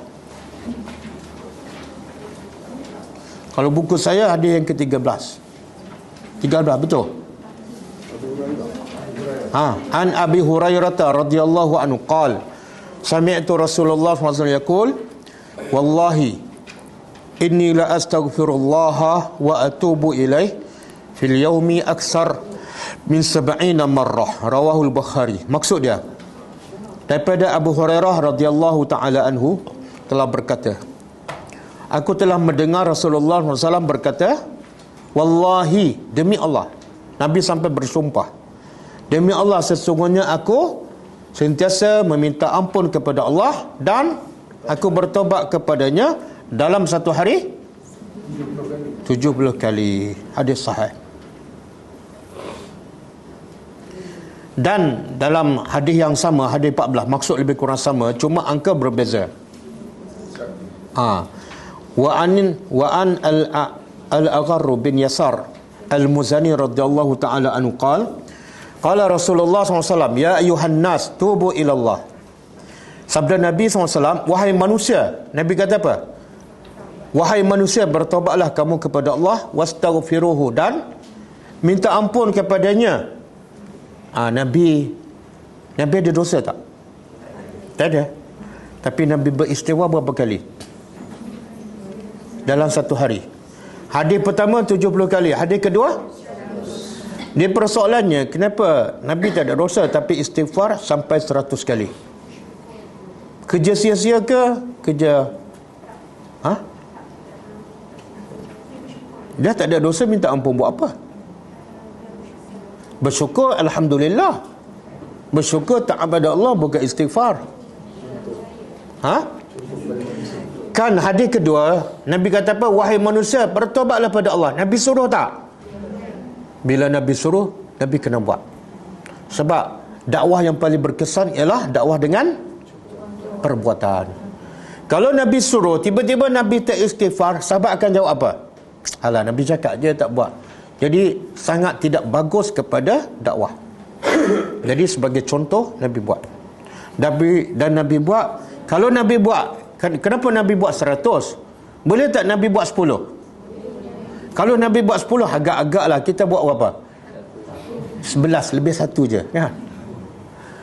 Kalau buku saya hadis yang ke-13. 13, betul? An Abi Hurairah radhiyallahu anhu qala sami'tu Rasulullah sallallahu alaihi wasallam yaqul wallahi inni la astaghfirullah wa atubu ilaih fil yaumi aksar min 70 marrah, rawahul Bukhari. Maksud dia, daripada Abu Hurairah radhiyallahu taala anhu telah berkata, aku telah mendengar Rasulullah SAW berkata, wallahi, demi Allah. Nabi sampai bersumpah, demi Allah, sesungguhnya aku sentiasa meminta ampun kepada Allah dan aku bertobat kepadanya dalam satu hari 70 kali. Hadis sahih. Dan dalam hadis yang sama, hadis 14, maksud lebih kurang sama, cuma angka berbeza. Wa an al-Agharr bin Yasar al-Muzani radhiyallahu ta'ala anhu qala Rasulullah SAW, ya ayuhan nas tubu ilallah. Sabda Nabi SAW, wahai manusia. Nabi kata apa? Wahai manusia, bertobatlah kamu kepada Allah, wastaghfiruhu, dan minta ampun kepadanya. Nabi ada dosa tak? Tak ada. Tapi Nabi beristighfar berapa kali dalam satu hari? Hadis pertama 70 kali. Hadis kedua, dia persoalannya, kenapa Nabi tak ada dosa tapi istighfar sampai 100 kali? Kerja sia-sia ke? Kerja Dia tak ada dosa, minta ampun buat apa? Bersyukur, alhamdulillah. Bersyukur tak kepada Allah, bukan istighfar. Kan hadis kedua Nabi kata apa? Wahai manusia, bertobatlah pada Allah. Nabi suruh tak? Bila Nabi suruh, Nabi kena buat. Sebab dakwah yang paling berkesan ialah dakwah dengan perbuatan. Kalau Nabi suruh, tiba-tiba Nabi tak istighfar, sahabat akan jawab apa? Alah, Nabi cakap je tak buat. Jadi sangat tidak bagus kepada dakwah. Jadi sebagai contoh, Nabi buat. Dan Nabi buat. Kalau Nabi buat, kenapa Nabi buat 100? Boleh tak Nabi buat 10? Kalau Nabi buat 10, agak-agak lah kita buat berapa? 11 lebih 1 je kan.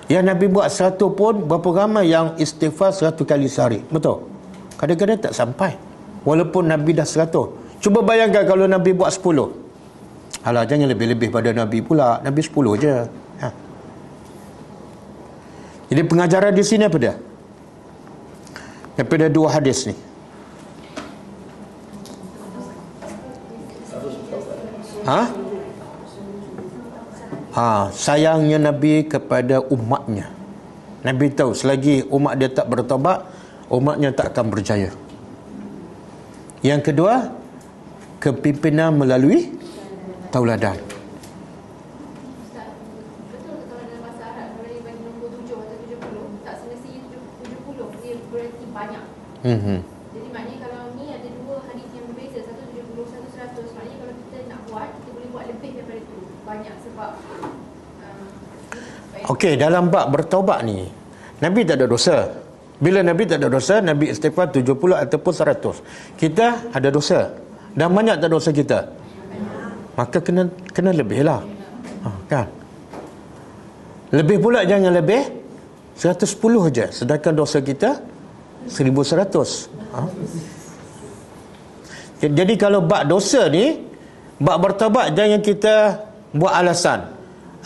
Yang Nabi buat 100 pun berapa ramai yang istighfar 100 kali sehari. Betul? Kadang-kadang tak sampai. Walaupun Nabi dah 100. Cuba bayangkan kalau Nabi buat 10. Alah, jangan lebih-lebih pada Nabi pula. Nabi 10 je. Ha. Jadi pengajaran di sini apa dia? Daripada 2 hadis ni. Sayangnya Nabi kepada umatnya. Nabi tahu selagi umat dia tak bertaubat, umatnya tak akan berjaya. Yang kedua, kepimpinan melalui tauladan. Betul kalau dalam bahasa Arab kalau dia bagi nombor 7 atau 70, tak semestinya 70 dia berarti banyak. Jadi maknanya kalau ni ada 2 hadis yang berbeza, satu 70, satu 100, maknanya kalau kita nak buat, kita boleh buat lebih daripada itu. Banyak sebab Okey, dalam bab bertaubat ni, Nabi tak ada dosa. Bila Nabi tak ada dosa, Nabi istighfar 70 ataupun 100. Kita ada dosa. Dan banyak tak dosa kita? Maka kena lebih lah. Kan? Lebih pula jangan lebih 110 je. Sedangkan dosa kita 1100. Jadi kalau bab dosa ni, bab bertaubat jangan kita buat alasan.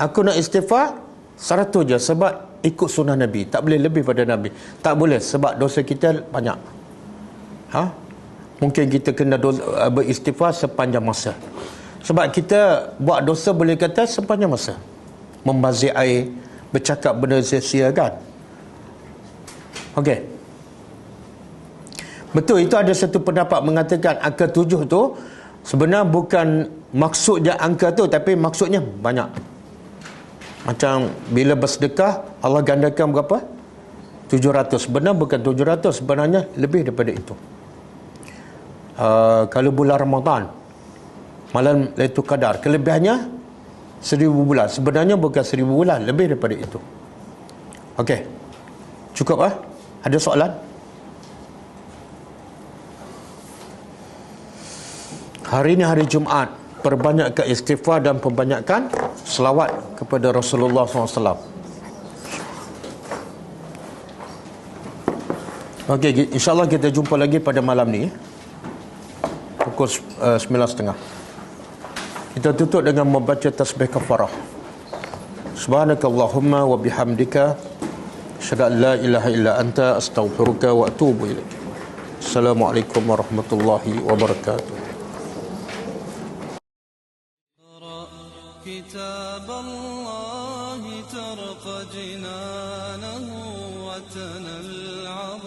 Aku nak istighfar 100 je sebab ikut sunnah Nabi. Tak boleh lebih pada Nabi. Tak boleh sebab dosa kita banyak. Mungkin kita kena beristighfar sepanjang masa. Sebab kita buat dosa boleh kata sepanjang masa. Membazir air, bercakap benda sia-sia kan. Okey. Betul, itu ada satu pendapat mengatakan angka 7 tu sebenarnya bukan maksudnya angka tu, tapi maksudnya banyak. Macam bila bersedekah, Allah gandakan berapa? 700. Sebenarnya bukan 700, sebenarnya lebih daripada itu. Kalau bulan Ramadan, malam Lailatul Qadar, kelebihannya 1000 bulan. Sebenarnya bukan 1000 bulan, lebih daripada itu. Okey. Cukup ah? Ada soalan? Hari ini hari Jumaat, perbanyakkan istighfar dan perbanyakkan selawat kepada Rasulullah SAW. Okey, insyaAllah kita jumpa lagi pada malam ni pukul 9.30. Kita tutup dengan membaca tasbih kafarah. Subhanakallahumma wa bihamdika asyhadu an la ilaha illa anta astaghfiruka wa atubu ilaik. Assalamualaikum warahmatullahi wabarakatuh. كتاب الله ترق جنانه وتنى العظيم